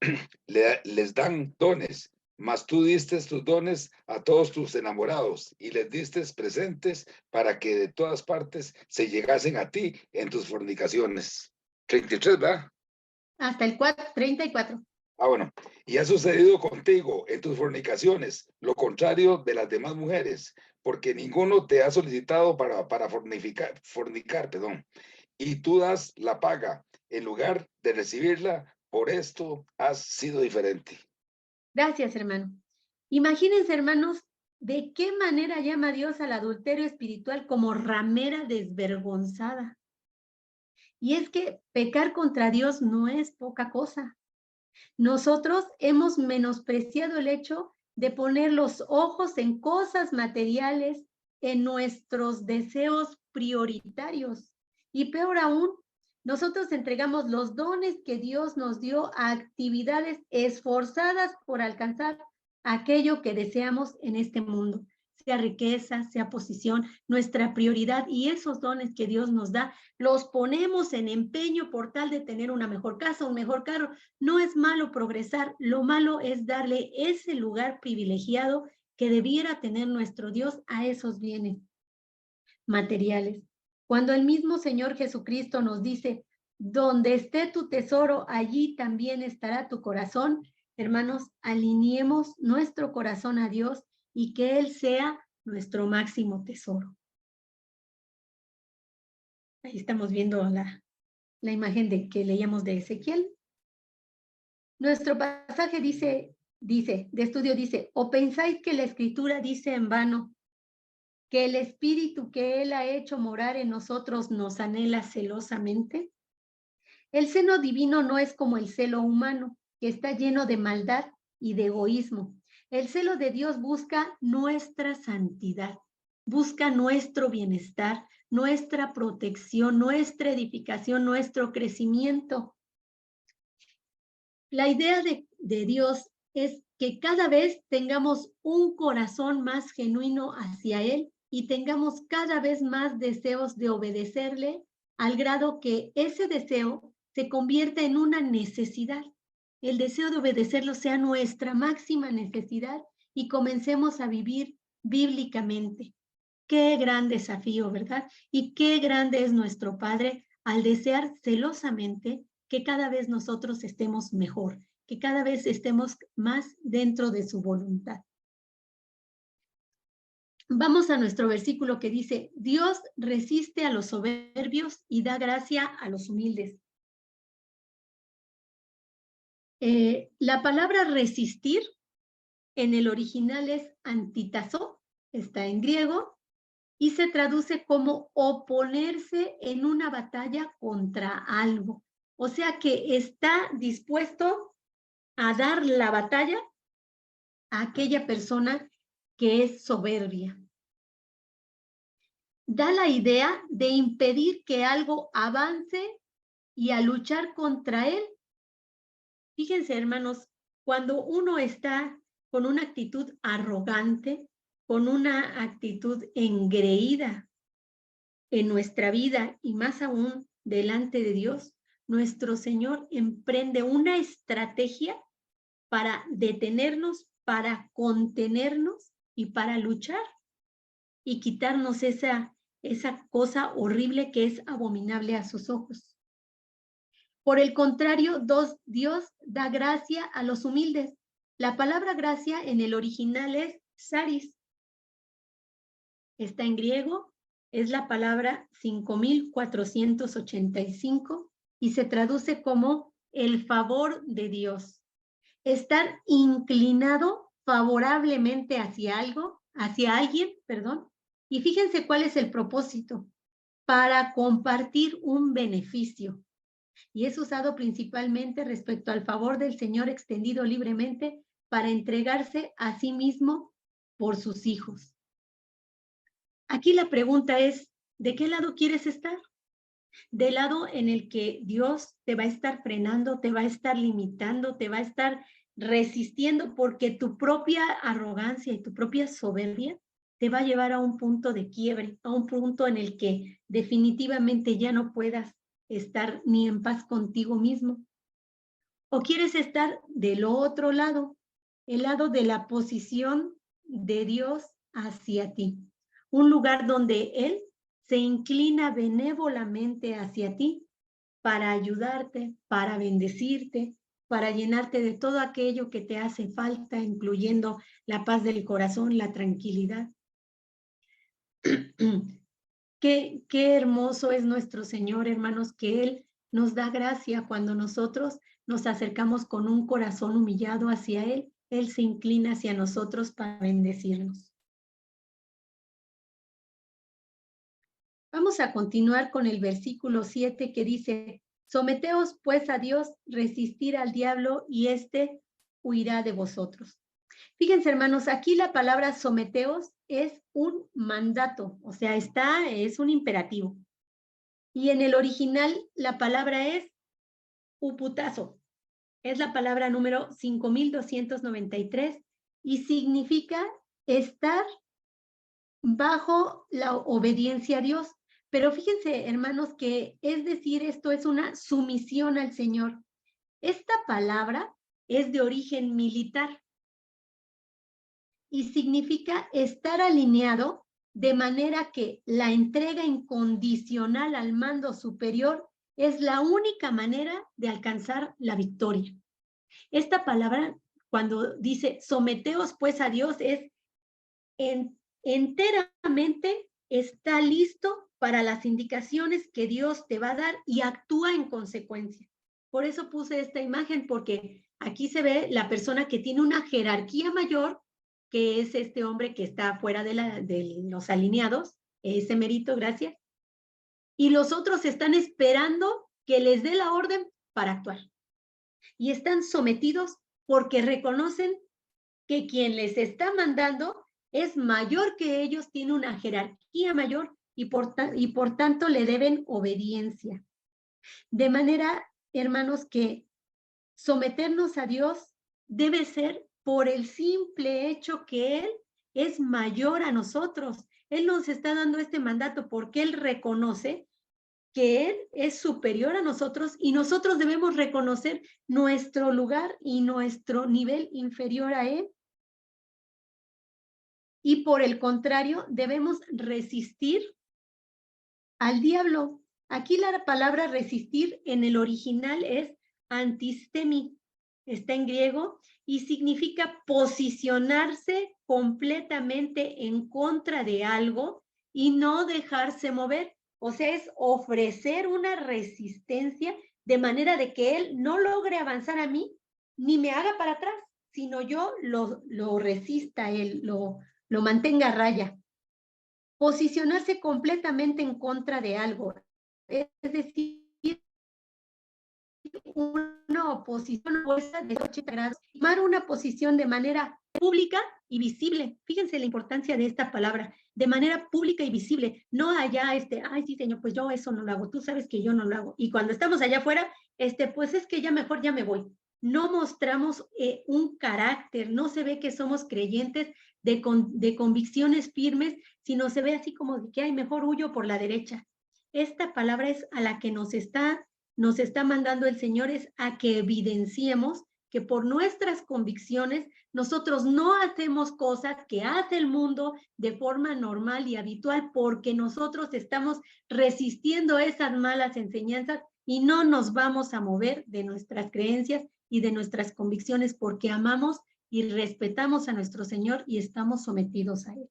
les dan dones, mas tú diste tus dones a todos tus enamorados y les diste presentes para que de todas partes se llegasen a ti en tus fornicaciones. 33, ¿verdad? Hasta el 34. Ah, bueno. Y ha sucedido contigo en tus fornicaciones, lo contrario de las demás mujeres, porque ninguno te ha solicitado para fornicar, perdón. Y tú das la paga en lugar de recibirla, por esto has sido diferente. Gracias, hermano. Imagínense, hermanos, de qué manera llama Dios al adulterio espiritual como ramera desvergonzada. Y es que pecar contra Dios no es poca cosa. Nosotros hemos menospreciado el hecho de poner los ojos en cosas materiales, en nuestros deseos prioritarios. Y peor aún, nosotros entregamos los dones que Dios nos dio a actividades esforzadas por alcanzar aquello que deseamos en este mundo, sea riqueza, sea posición, nuestra prioridad y esos dones que Dios nos da, los ponemos en empeño por tal de tener una mejor casa, un mejor carro. No es malo progresar, lo malo es darle ese lugar privilegiado que debiera tener nuestro Dios a esos bienes materiales. Cuando el mismo Señor Jesucristo nos dice, donde esté tu tesoro, allí también estará tu corazón. Hermanos, alineemos nuestro corazón a Dios y que Él sea nuestro máximo tesoro. Ahí estamos viendo la imagen que leíamos de Ezequiel. Nuestro pasaje dice, dice, ¿o pensáis que la Escritura dice en vano que el Espíritu que Él ha hecho morar en nosotros nos anhela celosamente? El celo divino no es como el celo humano, que está lleno de maldad y de egoísmo. El celo de Dios busca nuestra santidad, busca nuestro bienestar, nuestra protección, nuestra edificación, nuestro crecimiento. La idea de Dios es que cada vez tengamos un corazón más genuino hacia Él y tengamos cada vez más deseos de obedecerle, al grado que ese deseo se convierta en una necesidad. El deseo de obedecerlo sea nuestra máxima necesidad y comencemos a vivir bíblicamente. Qué gran desafío, ¿verdad? Y qué grande es nuestro Padre al desear celosamente que cada vez nosotros estemos mejor, que cada vez estemos más dentro de su voluntad. Vamos a nuestro versículo que dice, Dios resiste a los soberbios y da gracia a los humildes. La palabra resistir en el original es antitazo, está en griego, y se traduce como oponerse en una batalla contra algo. O sea que está dispuesto a dar la batalla a aquella persona que es soberbia. Da la idea de impedir que algo avance y a luchar contra él. Fíjense, hermanos, cuando uno está con una actitud arrogante, con una actitud engreída en nuestra vida y más aún delante de Dios, nuestro Señor emprende una estrategia para detenernos, para contenernos y para luchar y quitarnos esa cosa horrible que es abominable a sus ojos. Por el contrario, Dios da gracia a los humildes. La palabra gracia en el original es charis. Está en griego, es la palabra 5485 y se traduce como el favor de Dios. Estar inclinado favorablemente hacia alguien, y fíjense cuál es el propósito, para compartir un beneficio. Y es usado principalmente respecto al favor del Señor extendido libremente para entregarse a sí mismo por sus hijos. Aquí la pregunta es, ¿de qué lado quieres estar? ¿Del lado en el que Dios te va a estar frenando, te va a estar limitando, te va a estar resistiendo porque tu propia arrogancia y tu propia soberbia te va a llevar a un punto de quiebre, a un punto en el que definitivamente ya no puedas estar ni en paz contigo mismo? ¿O quieres estar del otro lado, el lado de la posición de Dios hacia ti? Un lugar donde Él se inclina benévolamente hacia ti para ayudarte, para bendecirte, para llenarte de todo aquello que te hace falta, incluyendo la paz del corazón, la tranquilidad. Qué hermoso es nuestro Señor, hermanos, que Él nos da gracia cuando nosotros nos acercamos con un corazón humillado hacia Él. Él se inclina hacia nosotros para bendecirnos. Vamos a continuar con el versículo 7 que dice, someteos pues a Dios, resistir al diablo y éste huirá de vosotros. Fíjense, hermanos, aquí la palabra someteos es un mandato, o sea, es un imperativo. Y en el original la palabra es uputazo. Es la palabra número 5293 y significa estar bajo la obediencia a Dios. Pero fíjense, hermanos, que es decir, esto es una sumisión al Señor. Esta palabra es de origen militar y significa estar alineado de manera que la entrega incondicional al mando superior es la única manera de alcanzar la victoria. Esta palabra, cuando dice someteos pues a Dios, es enteramente está listo para las indicaciones que Dios te va a dar y actúa en consecuencia. Por eso puse esta imagen, porque aquí se ve la persona que tiene una jerarquía mayor, que es este hombre que está fuera de los alineados, ese mérito, gracias. Y los otros están esperando que les dé la orden para actuar. Y están sometidos porque reconocen que quien les está mandando es mayor que ellos, tiene una jerarquía mayor y por tanto le deben obediencia. De manera, hermanos, que someternos a Dios debe ser por el simple hecho que Él es mayor a nosotros. Él nos está dando este mandato porque Él reconoce que Él es superior a nosotros y nosotros debemos reconocer nuestro lugar y nuestro nivel inferior a Él. Y por el contrario, debemos resistir al diablo. Aquí la palabra resistir en el original es antistemi, está en griego, y significa posicionarse completamente en contra de algo y no dejarse mover. O sea, es ofrecer una resistencia de manera de que él no logre avanzar a mí, ni me haga para atrás, sino yo lo resista a él, lo mantenga a raya. Posicionarse completamente en contra de algo, es decir, una oposición opuesta de 80 grados, tomar una posición de manera pública y visible. Fíjense la importancia de esta palabra, de manera pública y visible, no allá ay sí señor, pues yo eso no lo hago, tú sabes que yo no lo hago, y cuando estamos allá afuera, pues es que ya mejor ya me voy. No mostramos un carácter, no se ve que somos creyentes de convicciones firmes, sino se ve así como que hay mejor huyo por la derecha. Esta palabra es a la que nos está mandando el Señor, es a que evidenciemos que por nuestras convicciones nosotros no hacemos cosas que hace el mundo de forma normal y habitual, porque nosotros estamos resistiendo esas malas enseñanzas y no nos vamos a mover de nuestras creencias y de nuestras convicciones, porque amamos y respetamos a nuestro Señor y estamos sometidos a Él.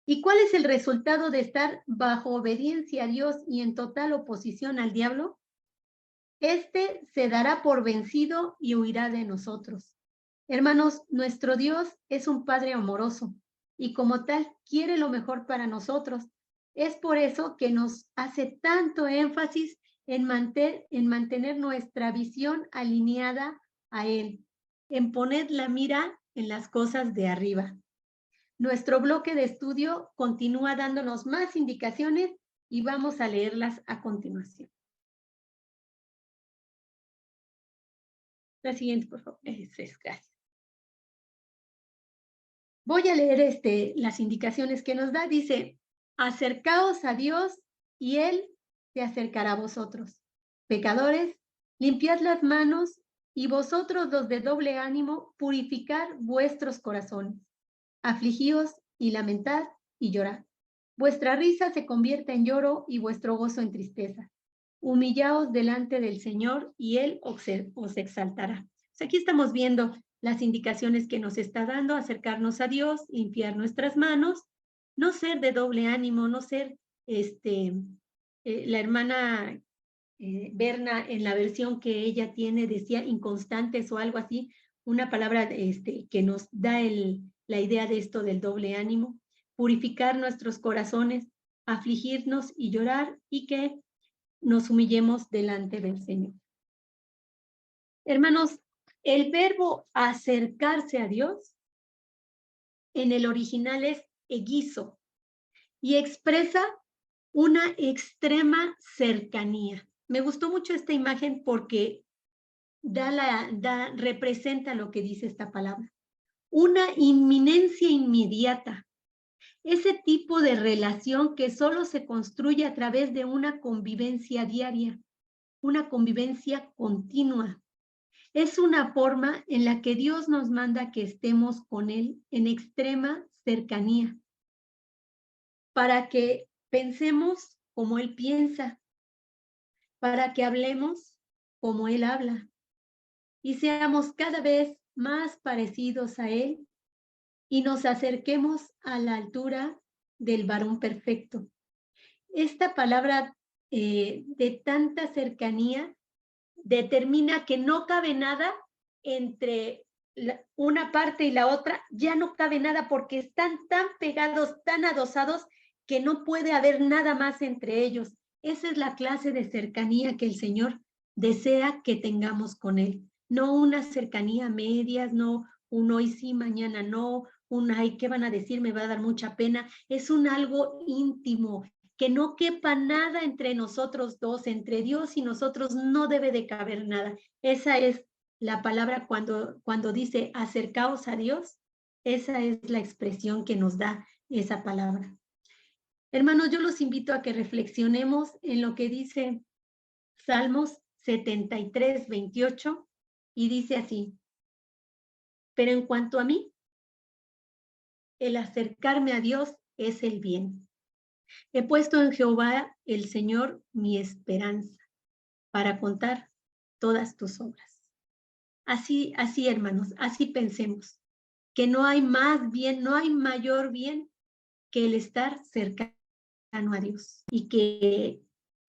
¿Y cuál es el resultado de estar bajo obediencia a Dios y en total oposición al diablo? Este se dará por vencido y huirá de nosotros. Hermanos, nuestro Dios es un Padre amoroso y como tal quiere lo mejor para nosotros. Es por eso que nos hace tanto énfasis en mantener nuestra visión alineada a Él, en poner la mira en las cosas de arriba. Nuestro bloque de estudio continúa dándonos más indicaciones y vamos a leerlas a continuación. La siguiente, por favor. Gracias. Voy a leer las indicaciones que nos da. Dice, acercaos a Dios y Él se acercará a vosotros. Pecadores, limpiad las manos y vosotros los de doble ánimo, purificad vuestros corazones. Afligíos y lamentad y llorad. Vuestra risa se convierte en lloro y vuestro gozo en tristeza. Humillaos delante del Señor y Él os exaltará. Pues aquí estamos viendo las indicaciones que nos está dando: acercarnos a Dios, limpiar nuestras manos, no ser de doble ánimo, no ser la hermana Berna, en la versión que ella tiene, decía inconstantes o algo así, una palabra que nos da la idea de esto del doble ánimo. Purificar nuestros corazones, afligirnos y llorar, y que nos humillemos delante del Señor. Hermanos, el verbo acercarse a Dios en el original es egizo y expresa una extrema cercanía. Me gustó mucho esta imagen porque representa lo que dice esta palabra. Una inminencia inmediata. Ese tipo de relación que solo se construye a través de una convivencia diaria, una convivencia continua. Es una forma en la que Dios nos manda que estemos con Él en extrema cercanía, para que pensemos como Él piensa, para que hablemos como Él habla y seamos cada vez más parecidos a Él y nos acerquemos a la altura del varón perfecto. Esta palabra de tanta cercanía determina que no cabe nada entre una parte y la otra, ya no cabe nada porque están tan pegados, tan adosados, que no puede haber nada más entre ellos. Esa es la clase de cercanía que el Señor desea que tengamos con Él. No una cercanía a medias, no un hoy sí, mañana no, un ay, ¿qué van a decir? Me va a dar mucha pena. Es un algo íntimo, que no quepa nada entre nosotros dos, entre Dios y nosotros no debe de caber nada. Esa es la palabra cuando dice acercaos a Dios, esa es la expresión que nos da esa palabra. Hermanos, yo los invito a que reflexionemos en lo que dice Salmos 73, 28, y dice así: pero en cuanto a mí, el acercarme a Dios es el bien. He puesto en Jehová el Señor mi esperanza para contar todas tus obras. Así, hermanos, así pensemos, que no hay más bien, no hay mayor bien que el estar cercano a Dios, y que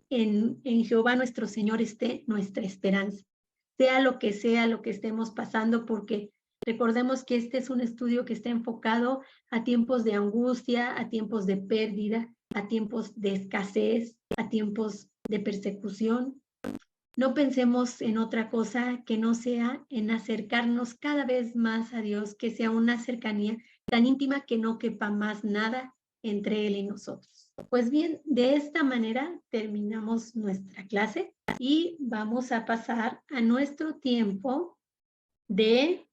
en Jehová nuestro Señor esté nuestra esperanza, sea lo que estemos pasando, porque recordemos que este es un estudio que está enfocado a tiempos de angustia, a tiempos de pérdida, a tiempos de escasez, a tiempos de persecución. No pensemos en otra cosa que no sea en acercarnos cada vez más a Dios, que sea una cercanía tan íntima que no quepa más nada entre Él y nosotros. Pues bien, de esta manera terminamos nuestra clase y vamos a pasar a nuestro tiempo de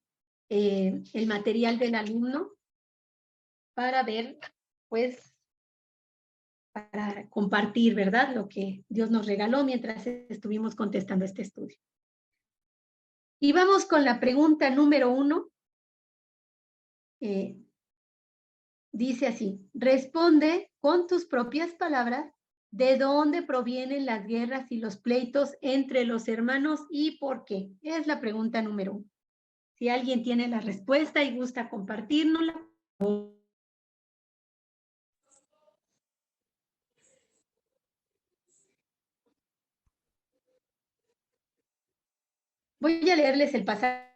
el material del alumno para ver, pues, para compartir, ¿verdad? Lo que Dios nos regaló mientras estuvimos contestando este estudio. Y vamos con la pregunta número 1. Dice así: responde con tus propias palabras de dónde provienen las guerras y los pleitos entre los hermanos y por qué. Es la pregunta número 1. Si alguien tiene la respuesta y gusta compartirnosla. Voy a leerles el pasaje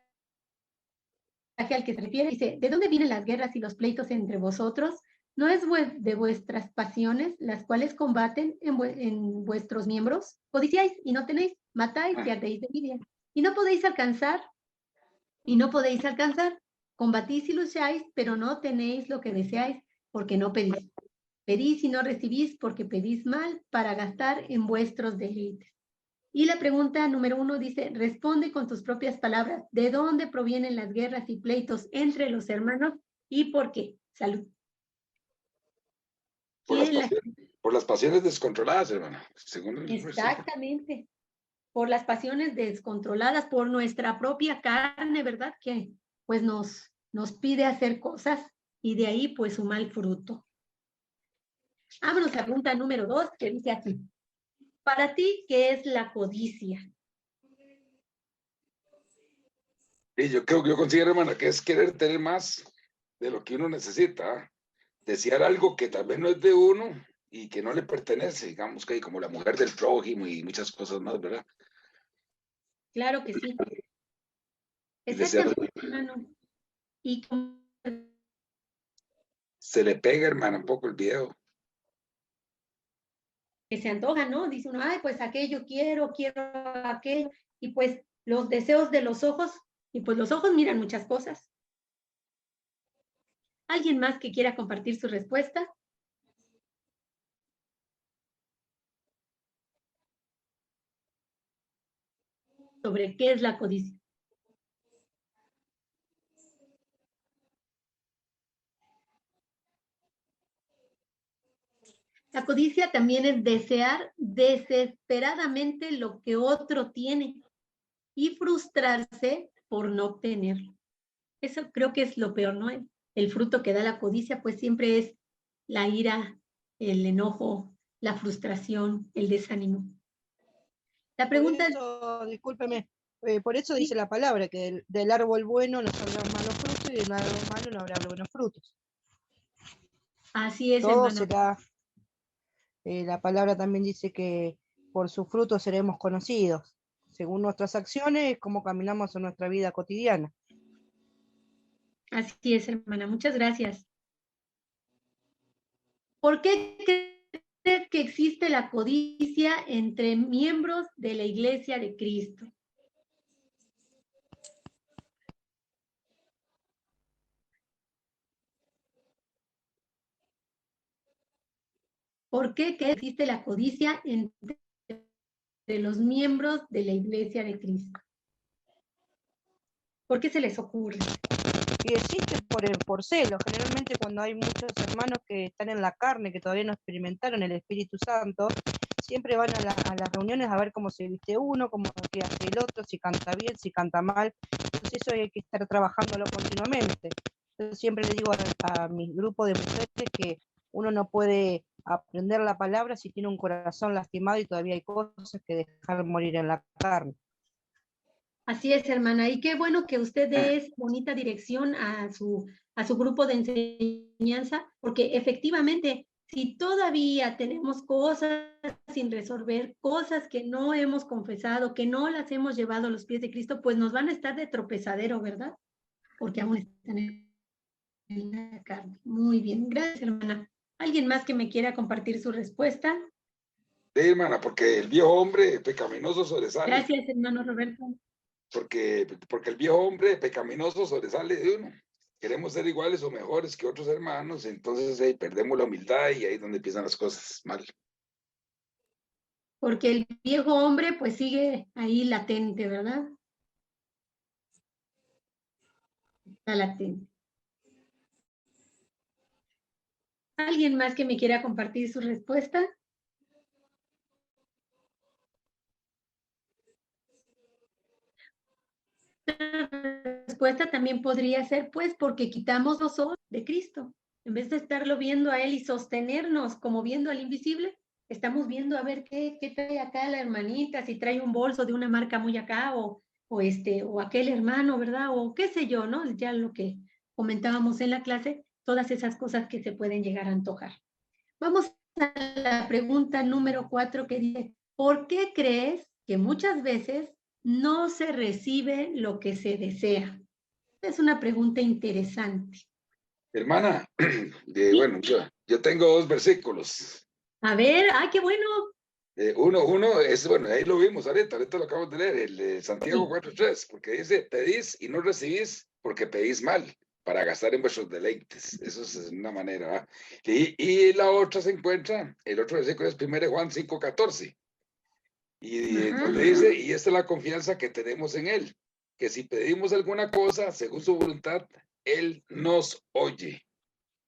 al que se refiere. Dice: ¿de dónde vienen las guerras y los pleitos entre vosotros? ¿No es de vuestras pasiones las cuales combaten en vuestros miembros? Codiciáis y no tenéis, matáis y ardéis de envidia. Y no podéis alcanzar, combatís y lucháis, pero no tenéis lo que deseáis, porque no pedís. Pedís y no recibís, porque pedís mal para gastar en vuestros deleites. Y la pregunta número 1 dice: responde con tus propias palabras, ¿de dónde provienen las guerras y pleitos entre los hermanos y por qué? Salud. Por las pasiones descontroladas, hermana. Según Exactamente. Por las pasiones descontroladas, por nuestra propia carne, ¿verdad? Que pues nos pide hacer cosas y de ahí pues su mal fruto. Vámonos a la pregunta número 2, que dice así: para ti, ¿qué es la codicia? Y yo considero, hermana, que es querer tener más de lo que uno necesita. Desear algo que tal vez no es de uno y que no le pertenece, digamos que hay como la mujer del prójimo y muchas cosas más, ¿verdad? Claro que sí. Exactamente, hermano. Y se le pega, hermana, un poco el video. Que se antoja, ¿no? Dice uno, ay, pues aquello quiero aquello, y pues los deseos de los ojos, y pues los ojos miran muchas cosas. ¿Alguien más que quiera compartir su respuesta? Sobre qué es la codicia. La codicia también es desear desesperadamente lo que otro tiene y frustrarse por no obtenerlo. Eso creo que es lo peor, ¿no? El fruto que da la codicia, pues siempre es la ira, el enojo, la frustración, el desánimo. La pregunta es... Discúlpeme, por eso dice la palabra, que del árbol bueno no saldrán malos frutos y del árbol malo no habrá buenos frutos. Así es, todo hermano. será, la palabra también dice que por sus frutos seremos conocidos. según nuestras acciones, cómo caminamos en nuestra vida cotidiana. Así es, hermana. Muchas gracias. ¿Por qué crees que existe la codicia entre miembros de la Iglesia de Cristo? ¿Por qué existe la codicia entre los miembros de la Iglesia de Cristo? ¿Por qué se les ocurre? Y existe por celo. Generalmente cuando hay muchos hermanos que están en la carne, que todavía no experimentaron el Espíritu Santo, siempre van a las reuniones a ver cómo se viste uno, cómo qué hace el otro, si canta bien, si canta mal. Entonces eso hay que estar trabajándolo continuamente. Yo siempre le digo a mi grupo de mujeres que uno no puede aprender la palabra si tiene un corazón lastimado y todavía hay cosas que dejar morir en la carne. Así es, hermana, y qué bueno que usted dé esa bonita dirección a su grupo de enseñanza, porque efectivamente, si todavía tenemos cosas sin resolver, cosas que no hemos confesado, que no las hemos llevado a los pies de Cristo, pues nos van a estar de tropezadero, ¿verdad? Porque aún están en la carne. Muy bien, gracias, hermana. ¿Alguien más que me quiera compartir su respuesta? Sí, hermana, porque el viejo hombre pecaminoso sobresale. Gracias, hermano Roberto. Porque el viejo hombre pecaminoso sobresale de uno. Queremos ser iguales o mejores que otros hermanos, entonces ahí perdemos la humildad y ahí es donde empiezan las cosas mal. Porque el viejo hombre pues sigue ahí latente, ¿verdad? Está latente. ¿Alguien más que me quiera compartir su respuesta? La respuesta también podría ser, pues, porque quitamos los ojos de Cristo. En vez de estarlo viendo a Él y sostenernos como viendo al invisible, estamos viendo a ver qué trae acá la hermanita, si trae un bolso de una marca muy acá, o aquel hermano, ¿verdad? O qué sé yo, ¿no? Ya lo que comentábamos en la clase, todas esas cosas que se pueden llegar a antojar. Vamos a la pregunta número 4 que dice, ¿por qué crees que muchas veces no se recibe lo que se desea? Es una pregunta interesante. Hermana, bueno, yo tengo 2 versículos. A ver, ¡ay, qué bueno! Uno es, bueno, ahí lo vimos ahorita lo acabamos de leer, el de Santiago 4:3, porque dice, pedís y no recibís porque pedís mal, para gastar en vuestros deleites. Eso es una manera, ¿verdad? Y la otra se encuentra, el otro versículo es 1 Juan 5:14. Y donde dice, y esta es la confianza que tenemos en Él, que si pedimos alguna cosa según su voluntad, Él nos oye.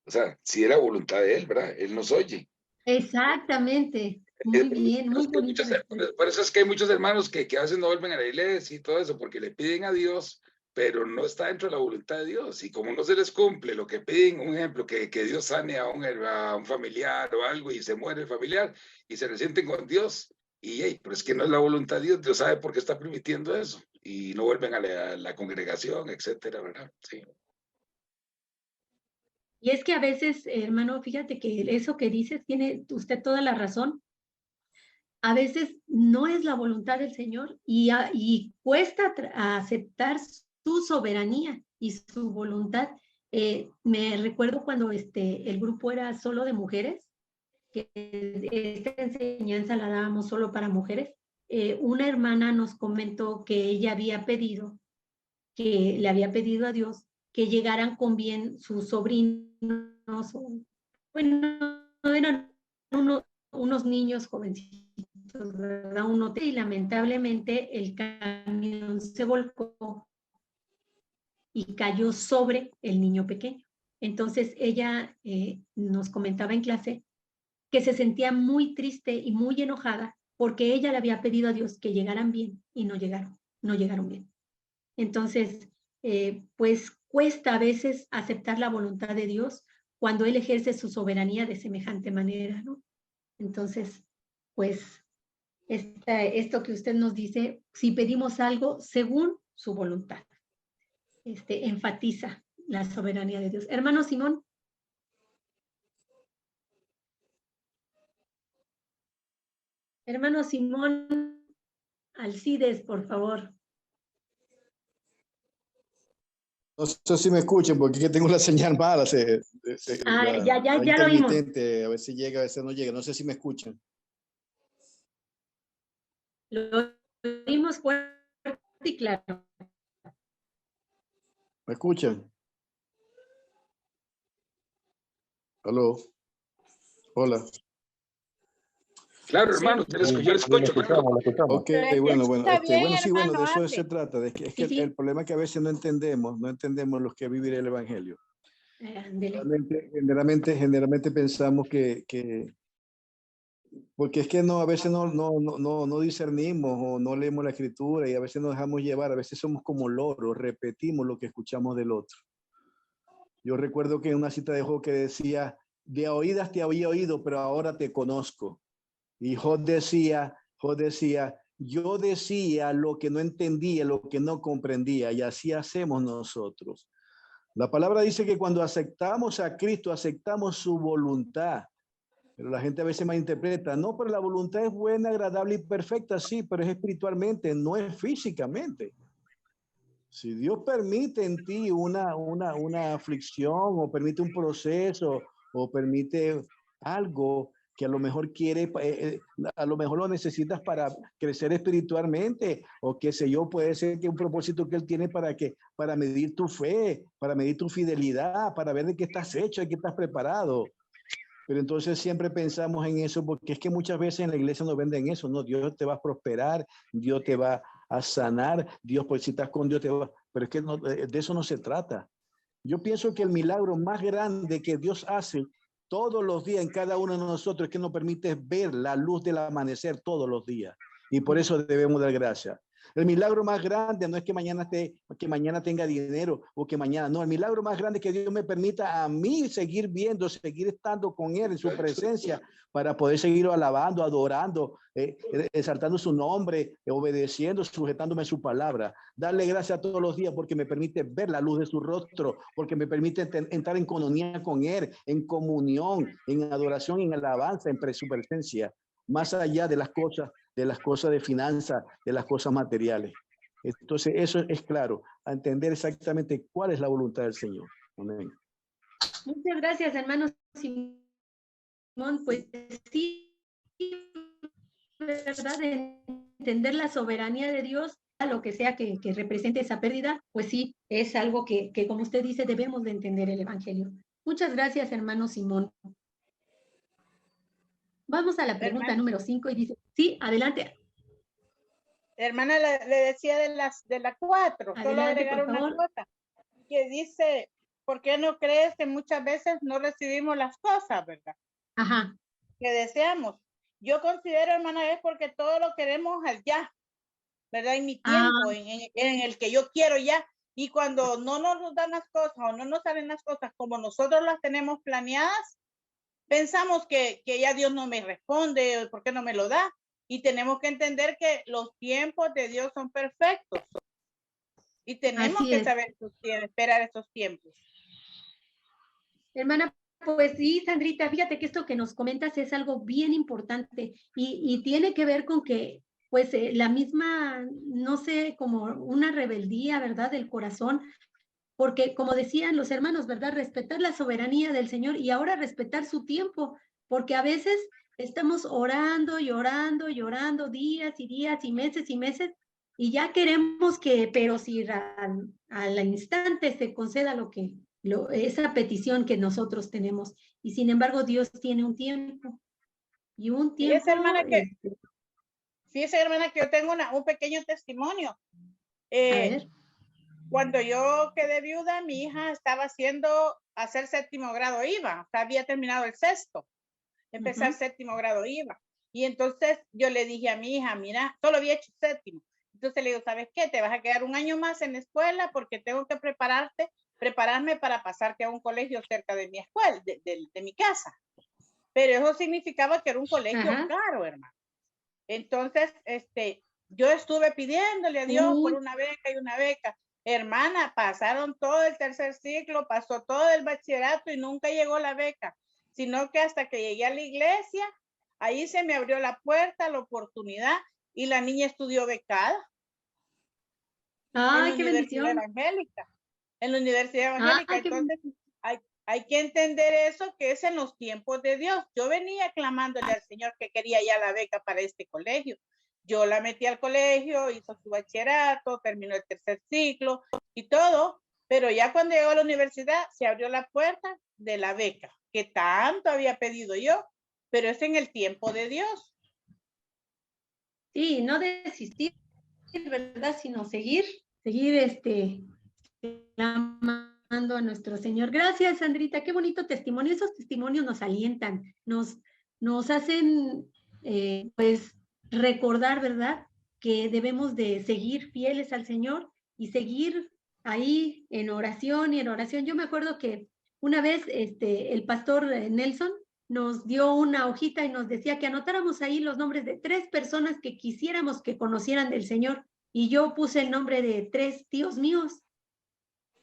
O sea, si era voluntad de Él, ¿verdad? Él nos oye. Exactamente. Muy bien, muy bonito. Por eso es que hay muchos hermanos que a veces no vuelven a la iglesia y todo eso, porque le piden a Dios, pero no está dentro de la voluntad de Dios. Y como no se les cumple lo que piden, un ejemplo, que Dios sane a un familiar o algo y se muere el familiar y se resienten con Dios. Pero es que no es la voluntad de Dios, Dios sabe por qué está permitiendo eso. Y no vuelven a la congregación, etcétera, ¿verdad? Sí. Y es que a veces, hermano, fíjate que eso que dices tiene usted toda la razón. A veces no es la voluntad del Señor y cuesta aceptar su soberanía y su voluntad. Me recuerdo cuando el grupo era solo de mujeres, que esta enseñanza la dábamos solo para mujeres. Una hermana nos comentó que ella había pedido, que le había pedido a Dios que llegaran con bien sus sobrinos, bueno, eran unos niños jovencitos, ¿verdad? Y lamentablemente el camión se volcó y cayó sobre el niño pequeño. Entonces ella nos comentaba en clase que se sentía muy triste y muy enojada porque ella le había pedido a Dios que llegaran bien y no llegaron bien. Entonces, pues cuesta a veces aceptar la voluntad de Dios cuando Él ejerce su soberanía de semejante manera, ¿no? Entonces, pues esto que usted nos dice, si pedimos algo según su voluntad, enfatiza la soberanía de Dios. Hermano Simón. Hermano Simón, Alcides, por favor. No sé si me escuchan porque es que tengo la señal mala. Ya lo oímos. Intermitente, a veces llega, a veces no llega. No sé si me escuchan. Lo oímos fuerte y claro. ¿Me escuchan? ¿Aló? Hola. Claro, hermano, yo le escucho, claro. Ok, Pero bueno, está bien, sí, bueno, de hermano, eso se trata. De que, es que Sí. el problema es que a veces no entendemos los que vivir el evangelio. Generalmente pensamos que porque es que no, a veces no discernimos o no leemos la escritura y a veces nos dejamos llevar, a veces somos como loros, repetimos lo que escuchamos del otro. Yo recuerdo que en una cita de Job que decía, de oídas te había oído, pero ahora te conozco. Y Job decía, yo decía lo que no entendía, lo que no comprendía, y así hacemos nosotros. La palabra dice que cuando aceptamos a Cristo, aceptamos su voluntad. Pero la gente a veces malinterpreta, no, pero la voluntad es buena, agradable y perfecta, sí, pero es espiritualmente, no es físicamente. Si Dios permite en ti una aflicción o permite un proceso o permite algo que a lo mejor a lo mejor lo necesitas para crecer espiritualmente o qué sé yo, puede ser que un propósito que Él tiene para medir tu fe, para medir tu fidelidad, para ver de qué estás hecho, de qué estás preparado. Pero entonces siempre pensamos en eso porque es que muchas veces en la iglesia nos venden eso, no, Dios te va a prosperar, Dios te va a sanar, Dios, pues si estás con Dios te va, pero es que no, de eso no se trata. Yo pienso que el milagro más grande que Dios hace todos los días en cada uno de nosotros es que nos permite ver la luz del amanecer todos los días. Y por eso debemos dar gracias. El milagro más grande no es que mañana tenga dinero o que mañana, no, el milagro más grande es que Dios me permita a mí seguir viendo, seguir estando con Él en su presencia para poder seguir alabando, adorando, exaltando su nombre, obedeciendo, sujetándome a su palabra. Darle gracias todos los días porque me permite ver la luz de su rostro, porque me permite entrar en comunión con Él, en comunión, en adoración, en alabanza, en su presencia, más allá de las cosas de finanzas, de las cosas materiales. Entonces, eso es claro, a entender exactamente cuál es la voluntad del Señor. Amén. Muchas gracias, hermano Simón. Pues sí, ¿verdad? Entender la soberanía de Dios, a lo que sea que represente esa pérdida, pues sí, es algo que, como usted dice, debemos de entender el Evangelio. Muchas gracias, hermano Simón. Vamos a la pregunta número 5 y dice, sí, adelante. Hermana, le decía de la 4, solo agregar una cosa, que dice, ¿por qué no crees que muchas veces no recibimos las cosas, verdad? Ajá. Que deseamos. Yo considero, hermana, es porque todo lo queremos allá, ¿verdad? En mi tiempo, en el que yo quiero ya. Y cuando no nos dan las cosas o no nos salen las cosas como nosotros las tenemos planeadas, pensamos que ya Dios no me responde, ¿por qué no me lo da? Y tenemos que entender que los tiempos de Dios son perfectos. Y tenemos que saber esperar esos tiempos. Hermana, pues sí, Sandrita, fíjate que esto que nos comentas es algo bien importante y tiene que ver con que, pues, la misma, no sé, como una rebeldía, ¿verdad?, del corazón, porque como decían los hermanos, ¿verdad?, respetar la soberanía del Señor y ahora respetar su tiempo, porque a veces estamos orando y orando y orando días y días y meses y ya queremos que, pero si al instante se conceda esa petición que nosotros tenemos. Y sin embargo, Dios tiene un tiempo. Y un tiempo... Fíjese, hermana, que yo tengo un pequeño testimonio. Cuando yo quedé viuda, mi hija estaba hacer séptimo grado IVA. O sea, había terminado el sexto. Empezar séptimo grado IVA. Y entonces yo le dije a mi hija, mira, solo había hecho séptimo. Entonces le digo, ¿sabes qué? Te vas a quedar un año más en la escuela porque tengo que prepararme para pasarte a un colegio cerca de mi escuela, de mi casa. Pero eso significaba que era un colegio caro, hermano. Entonces, yo estuve pidiéndole a Dios por una beca y una beca. Hermana, pasaron todo el tercer ciclo, pasó todo el bachillerato y nunca llegó la beca, sino que hasta que llegué a la iglesia, ahí se me abrió la puerta, la oportunidad, y la niña estudió becada Ay, en qué la Universidad bendición. Evangélica. En la Universidad Evangélica. Ay, qué Entonces, hay que entender eso, que es en los tiempos de Dios. Yo venía clamándole al Señor que quería ya la beca para este colegio. Yo la metí al colegio, hizo su bachillerato, terminó el tercer ciclo y todo, pero ya cuando llegó a la universidad se abrió la puerta de la beca, que tanto había pedido yo, pero es en el tiempo de Dios. Sí, no desistir, ¿verdad? Sino seguir clamando a nuestro Señor. Gracias, Sandrita, qué bonito testimonio. Esos testimonios nos alientan, nos hacen, pues, recordar, ¿verdad? Que debemos de seguir fieles al Señor y seguir ahí en oración y en oración. Yo me acuerdo que una vez el pastor Nelson nos dio una hojita y nos decía que anotáramos ahí los nombres de 3 personas que quisiéramos que conocieran del Señor. Y yo puse el nombre de 3 tíos míos.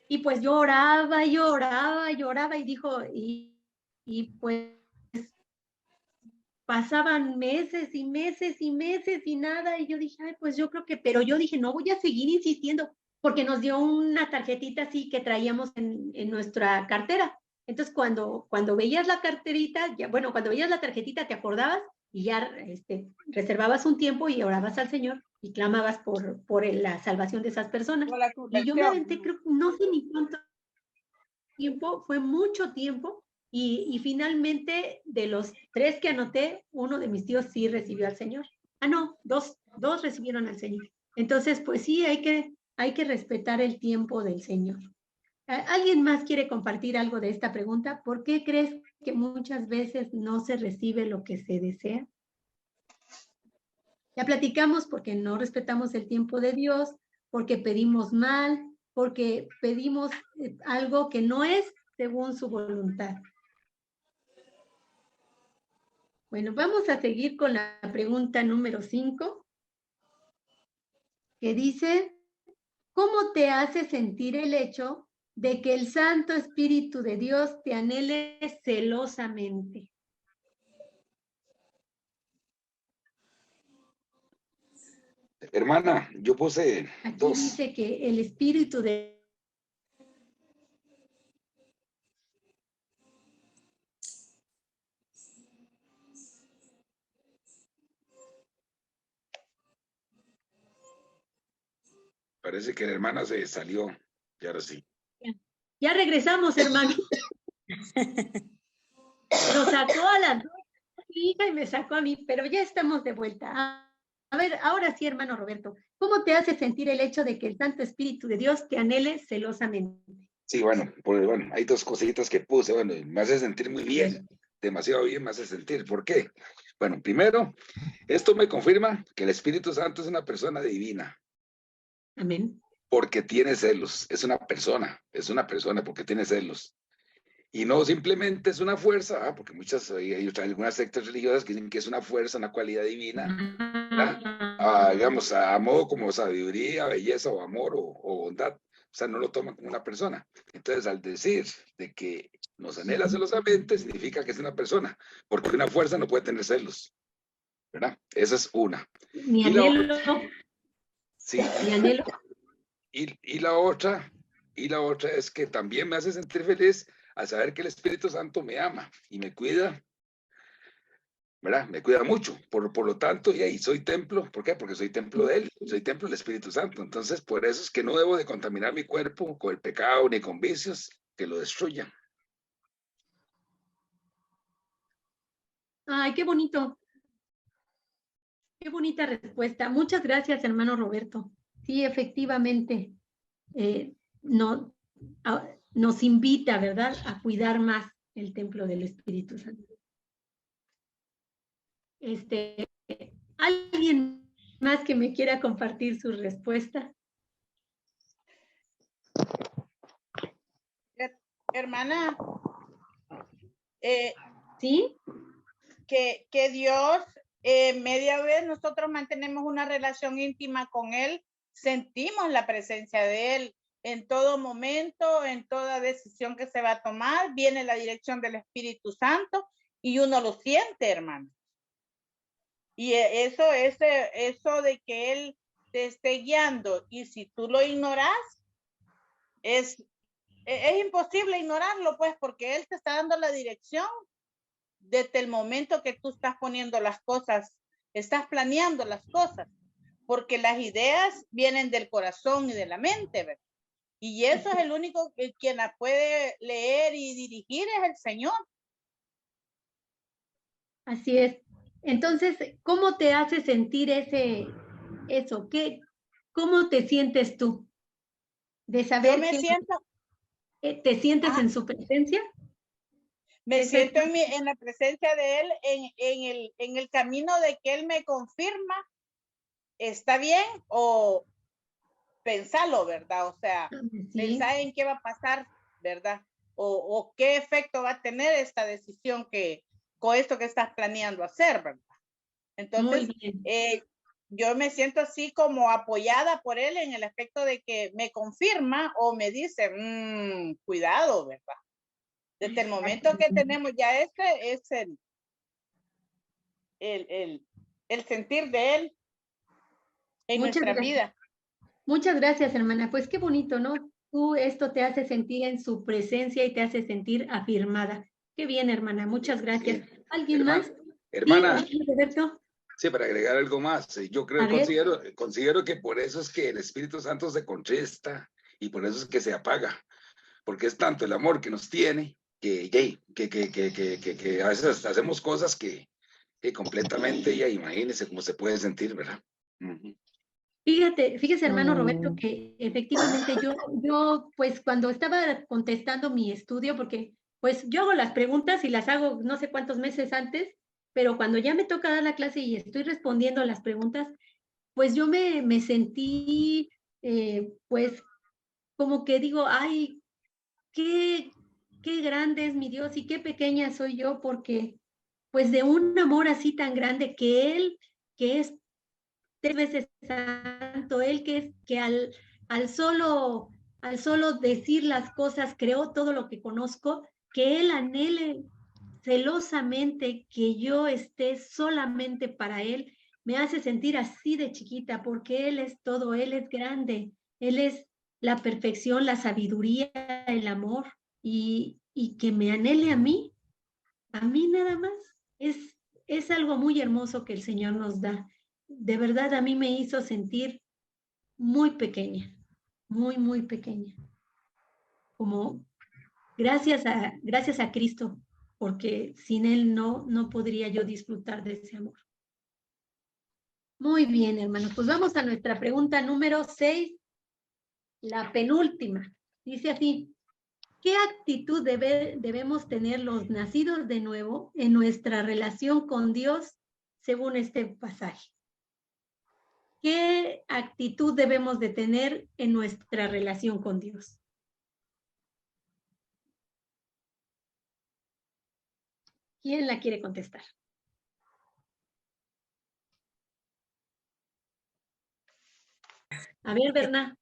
Y pues yo oraba y dijo, y pues pasaban meses y meses y meses y nada. Y yo dije, ay, pues yo creo que, pero yo dije, no voy a seguir insistiendo, porque nos dio una tarjetita así que traíamos en nuestra cartera. Entonces, cuando veías la carterita, cuando veías la tarjetita, te acordabas y ya reservabas un tiempo y orabas al Señor y clamabas por la salvación de esas personas. Y yo me aventé, creo, no sé ni cuánto tiempo, fue mucho tiempo, y finalmente de los 3 que anoté, uno de mis tíos sí recibió al Señor. Ah, no, dos recibieron al Señor. Entonces, pues sí, hay que respetar el tiempo del Señor. ¿Alguien más quiere compartir algo de esta pregunta? ¿Por qué crees que muchas veces no se recibe lo que se desea? Ya platicamos porque no respetamos el tiempo de Dios, porque pedimos mal, porque pedimos algo que no es según su voluntad. Bueno, vamos a seguir con la pregunta número 5, que dice, ¿cómo te hace sentir el hecho de que el Santo Espíritu de Dios te anhele celosamente? Hermana, yo puse Aquí 2. dice que el Espíritu de... Parece que la hermana se salió. Y ahora sí. Ya regresamos, hermano. Nos sacó a la hija y me sacó a mí, pero ya estamos de vuelta. A ver, ahora sí, hermano Roberto, ¿cómo te hace sentir el hecho de que el Santo Espíritu de Dios te anhele celosamente? Sí, bueno, hay 2 cositas que puse. Bueno, me hace sentir muy bien, demasiado bien me hace sentir. ¿Por qué? Bueno, primero, esto me confirma que el Espíritu Santo es una persona divina. Amén. Porque tiene celos, es una persona porque tiene celos. Y no simplemente es una fuerza, porque hay algunas sectas religiosas que dicen que es una fuerza, una cualidad divina, digamos, a modo como sabiduría, belleza o amor o bondad. O sea, no lo toman como una persona. Entonces, al decir de que nos anhela celosamente, significa que es una persona, porque una fuerza no puede tener celos, ¿verdad? Esa es una. Mi anhelo. Sí. Mi anhelo. Y la otra es que también me hace sentir feliz al saber que el Espíritu Santo me ama y me cuida, ¿verdad? Me cuida mucho. Por lo tanto, y ahí soy templo. ¿Por qué? Porque soy templo de Él, soy templo del Espíritu Santo. Entonces, por eso es que no debo de contaminar mi cuerpo con el pecado ni con vicios que lo destruyan. Ay, qué bonito. Qué bonita respuesta. Muchas gracias, hermano Roberto. Sí, efectivamente, nos invita, ¿verdad?, a cuidar más el templo del Espíritu Santo. ¿Alguien más que me quiera compartir su respuesta? Hermana, ¿sí? Que Dios, media vez nosotros mantenemos una relación íntima con Él, sentimos la presencia de Él en todo momento, en toda decisión que se va a tomar, viene la dirección del Espíritu Santo y uno lo siente, hermano. Y eso de que Él te esté guiando y si tú lo ignoras, es imposible ignorarlo, pues, porque Él te está dando la dirección desde el momento que tú estás poniendo las cosas, estás planeando las cosas, porque las ideas vienen del corazón y de la mente, ¿verdad? Y eso es el único que quien la puede leer y dirigir es el Señor. Así es. Entonces, ¿cómo te hace sentir eso? ¿Cómo te sientes tú? De saber Yo me que siento, te sientes ah, en su presencia. me Eso siento en la presencia de Él, en el camino de que Él me confirma, está bien o pensalo, ¿verdad? O sea, sí. pensar en qué va a pasar, ¿verdad? O qué efecto va a tener esta decisión con esto que estás planeando hacer, ¿verdad? Entonces, Muy bien. yo me siento así como apoyada por Él en el aspecto de que me confirma o me dice, cuidado, ¿verdad? Desde el momento que tenemos ya es el sentir de Él en Muchas nuestra gracias. vida. Muchas gracias, hermana. Pues qué bonito, ¿no? Tú esto te hace sentir en su presencia y te hace sentir afirmada. Qué bien, hermana. Muchas gracias. Sí. ¿Alguien más? Hermana, Sí, Roberto. sí, para agregar algo más, yo A ver. considero que por eso es que el Espíritu Santo se contrista y por eso es que se apaga, porque es tanto el amor que nos tiene que a veces hacemos cosas que completamente, ya imagínese cómo se puede sentir, ¿verdad? Fíjese, hermano Roberto, que efectivamente yo, pues cuando estaba contestando mi estudio, porque pues yo hago las preguntas y las hago no sé cuántos meses antes, pero cuando ya me toca dar la clase y estoy respondiendo las preguntas, pues yo me sentí, pues como que digo, ay, qué grande es mi Dios y qué pequeña soy yo, porque pues de un amor así tan grande que Él, que es 3 veces santo, Él que al solo decir las cosas creó todo lo que conozco, que Él anhele celosamente que yo esté solamente para Él, me hace sentir así de chiquita, porque Él es todo, Él es grande, Él es la perfección, la sabiduría, el amor, y que me anhele a mí nada más, es algo muy hermoso que el Señor nos da. De verdad, a mí me hizo sentir muy pequeña, muy, muy pequeña. Como gracias a Cristo, porque sin Él no podría yo disfrutar de ese amor. Muy bien, hermanos, pues vamos a nuestra pregunta número 6, la penúltima. Dice así, ¿qué actitud debemos tener los nacidos de nuevo en nuestra relación con Dios según este pasaje? ¿Qué actitud debemos de tener en nuestra relación con Dios? ¿Quién la quiere contestar? A ver, Berna.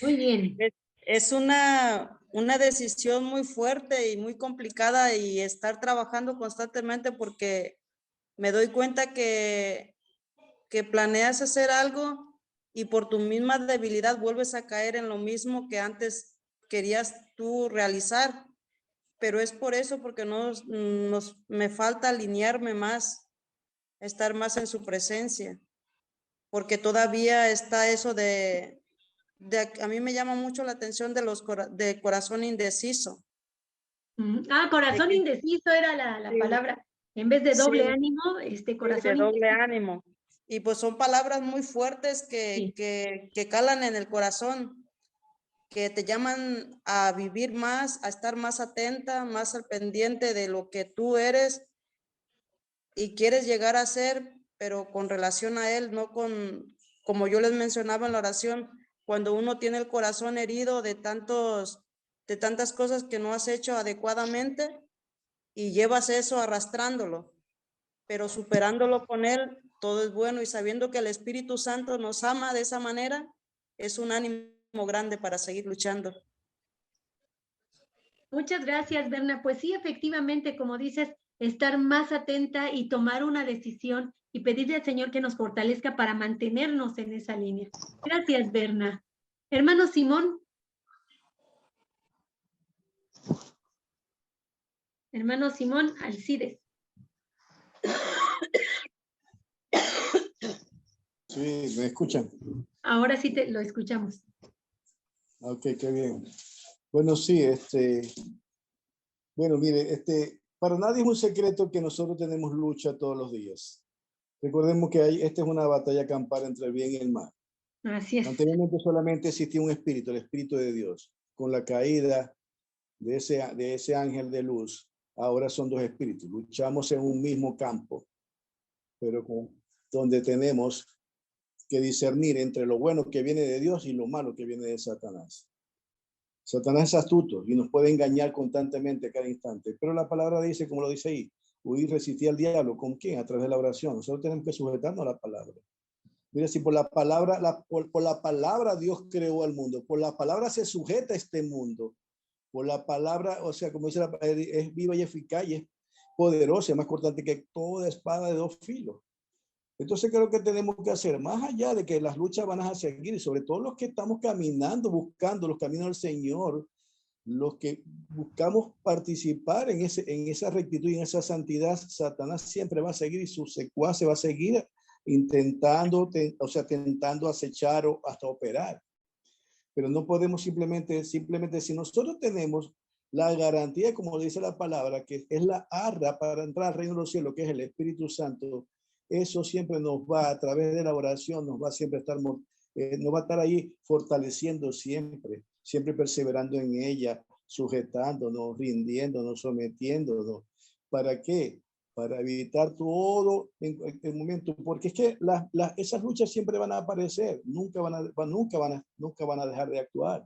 Muy bien. Es una decisión muy fuerte y muy complicada y estar trabajando constantemente porque me doy cuenta que planeas hacer algo y por tu misma debilidad vuelves a caer en lo mismo que antes querías tú realizar. Pero es por eso, porque me falta alinearme más, estar más en su presencia, porque todavía está eso a mí me llama mucho la atención de corazón indeciso. Corazón indeciso era la Sí. palabra. En vez de doble Sí, ánimo, corazón de doble indeciso. ánimo. Y pues son palabras muy fuertes que calan en el corazón, que te llaman a vivir más, a estar más atenta, más al pendiente de lo que tú eres y quieres llegar a ser, pero con relación a Él, no como yo les mencionaba en la oración, cuando uno tiene el corazón herido de tantas cosas que no has hecho adecuadamente y llevas eso arrastrándolo, pero superándolo con Él, todo es bueno y sabiendo que el Espíritu Santo nos ama de esa manera, es un ánimo grande para seguir luchando. Muchas gracias, Berna. Pues sí, efectivamente, como dices, estar más atenta y tomar una decisión y pedirle al Señor que nos fortalezca para mantenernos en esa línea. Gracias, Berna. Hermano Simón. Hermano Simón Alcides. Sí, ¿me escuchan? Ahora sí lo escuchamos. Ok, qué bien. Bueno, sí, bueno, mire, para nadie es un secreto que nosotros tenemos lucha todos los días. Recordemos que esta es una batalla campal entre el bien y el mal. Así es. Anteriormente solamente existía un espíritu, el espíritu de Dios. Con la caída de ese ángel de luz, ahora son dos espíritus. Luchamos en un mismo campo, pero donde tenemos que discernir entre lo bueno que viene de Dios y lo malo que viene de Satanás. Satanás es astuto y nos puede engañar constantemente cada instante, pero la palabra dice, como lo dice ahí, huir, resistir al diablo. ¿Con quién? A través de la oración. Nosotros tenemos que sujetarnos a la palabra. Mira, si por la palabra, por la palabra Dios creó al mundo, por la palabra se sujeta a este mundo, por la palabra, o sea, como dice, es viva y eficaz y es poderosa, es más cortante que toda espada de dos filos. Entonces creo que tenemos que hacer, más allá de que las luchas van a seguir, y sobre todo los que estamos caminando, buscando los caminos del Señor, los que buscamos participar en esa rectitud y en esa santidad, Satanás siempre va a seguir y su secuace va a seguir intentando, tentando acechar o hasta operar. Pero no podemos simplemente si nosotros tenemos la garantía, como dice la palabra, que es la arra para entrar al reino de los cielos, que es el Espíritu Santo, eso siempre nos va, a través de la oración, nos va siempre a estar, nos va a estar ahí fortaleciendo siempre, siempre perseverando en ella, sujetándonos, rindiéndonos, sometiéndonos. ¿Para qué? Para evitar todo en el momento, porque es que esas luchas siempre van a aparecer, nunca van a dejar de actuar.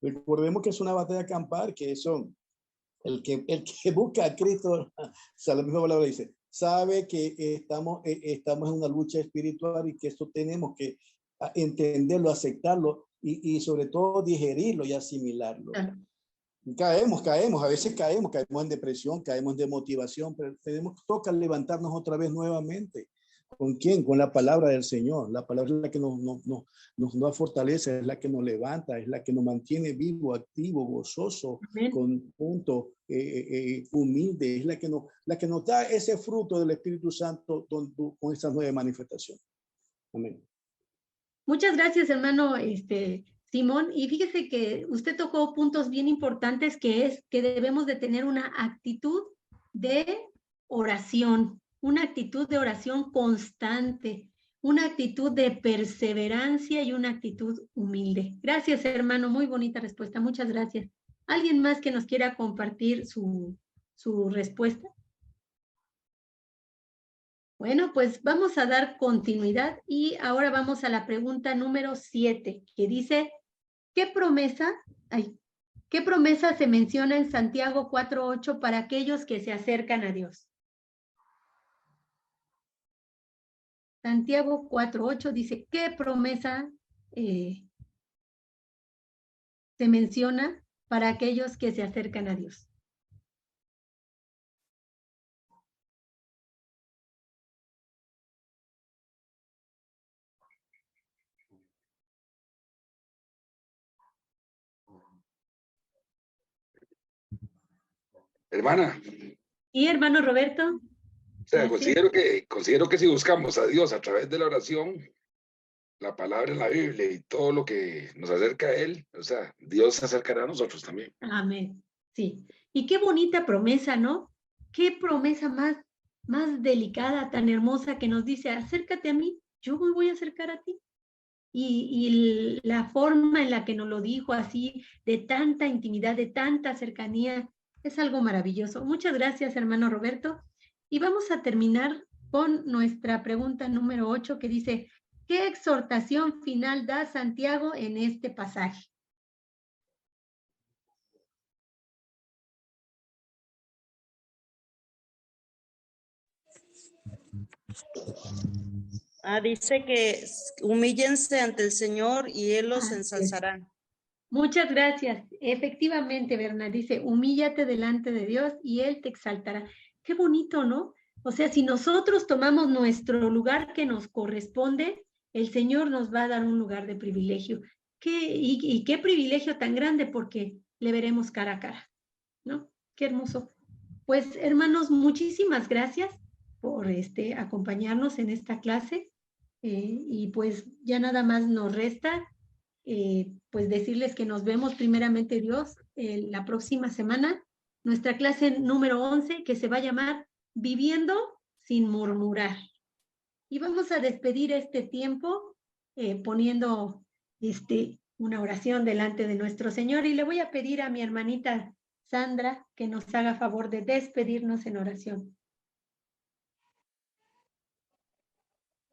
Recordemos que es una batalla campal, que son el que busca a Cristo, o sea, la misma palabra dice, sabe que estamos en una lucha espiritual y que esto tenemos que entenderlo, aceptarlo y sobre todo digerirlo y asimilarlo. Claro. Caemos, a veces caemos en depresión, caemos en desmotivación, pero toca levantarnos otra vez nuevamente. ¿Con quién? Con la palabra del Señor. La palabra es la que nos fortalece, es la que nos levanta, es la que nos mantiene vivo, activo, gozoso, contento, humilde, es la que nos da ese fruto del Espíritu Santo con esas 9 manifestaciones. Amén. Muchas gracias, hermano Simón. Y fíjese que usted tocó puntos bien importantes, que es que debemos de tener una actitud de oración. Una actitud de oración constante, una actitud de perseverancia y una actitud humilde. Gracias, hermano, muy bonita respuesta, muchas gracias. ¿Alguien más que nos quiera compartir su respuesta? Bueno, pues vamos a dar continuidad y ahora vamos a la pregunta número 7, que dice, ¿qué promesa se menciona en Santiago 4:8 para aquellos que se acercan a Dios? Santiago 4:8 dice, ¿qué promesa se menciona para aquellos que se acercan a Dios? Hermana. ¿Y hermano Roberto? O sea, considero que si buscamos a Dios a través de la oración, la palabra en la Biblia y todo lo que nos acerca a Él, o sea, Dios se acercará a nosotros también. Amén. Sí. Y qué bonita promesa, ¿no? Qué promesa más delicada, tan hermosa, que nos dice, acércate a mí, yo me voy a acercar a ti. Y la forma en la que nos lo dijo así, de tanta intimidad, de tanta cercanía, es algo maravilloso. Muchas gracias, hermano Roberto. Y vamos a terminar con nuestra pregunta número 8, que dice, ¿qué exhortación final da Santiago en este pasaje? Dice que humíllense ante el Señor y Él los ensalzará. Muchas gracias. Efectivamente, Berna, dice, humíllate delante de Dios y Él te exaltará. Qué bonito, ¿no? O sea, si nosotros tomamos nuestro lugar que nos corresponde, el Señor nos va a dar un lugar de privilegio. Y qué privilegio tan grande, porque le veremos cara a cara, ¿no? Qué hermoso. Pues, hermanos, muchísimas gracias por acompañarnos en esta clase. Y pues ya nada más nos resta pues decirles que nos vemos primeramente Dios la próxima semana, nuestra clase número 11, que se va a llamar Viviendo sin murmurar. Y vamos a despedir este tiempo poniendo una oración delante de nuestro Señor, y le voy a pedir a mi hermanita Sandra que nos haga favor de despedirnos en oración.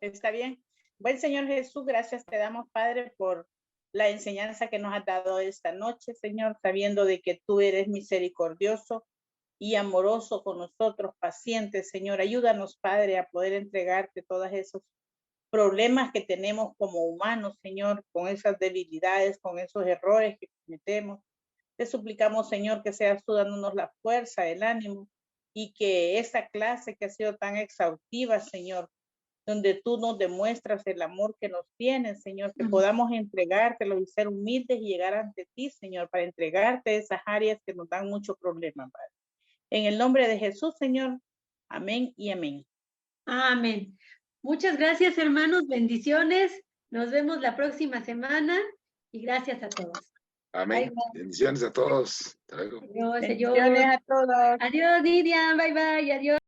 Está bien. Buen Señor Jesús, gracias te damos, Padre, por la enseñanza que nos has dado esta noche, Señor, sabiendo de que tú eres misericordioso y amoroso con nosotros, paciente, Señor. Ayúdanos, Padre, a poder entregarte todos esos problemas que tenemos como humanos, Señor, con esas debilidades, con esos errores que cometemos. Te suplicamos, Señor, que seas tú dándonos la fuerza, el ánimo, y que esta clase que ha sido tan exhaustiva, Señor, donde tú nos demuestras el amor que nos tienes, Señor, que podamos entregártelo y ser humildes y llegar ante ti, Señor, para entregarte esas áreas que nos dan mucho problema, Padre. En el nombre de Jesús, Señor, amén y amén. Amén. Muchas gracias, hermanos, bendiciones. Nos vemos la próxima semana y gracias a todos. Amén. Bendiciones a todos. Hasta luego. Adiós, Bendiciones a todos. Adiós, Nidia. Bye, bye. Adiós.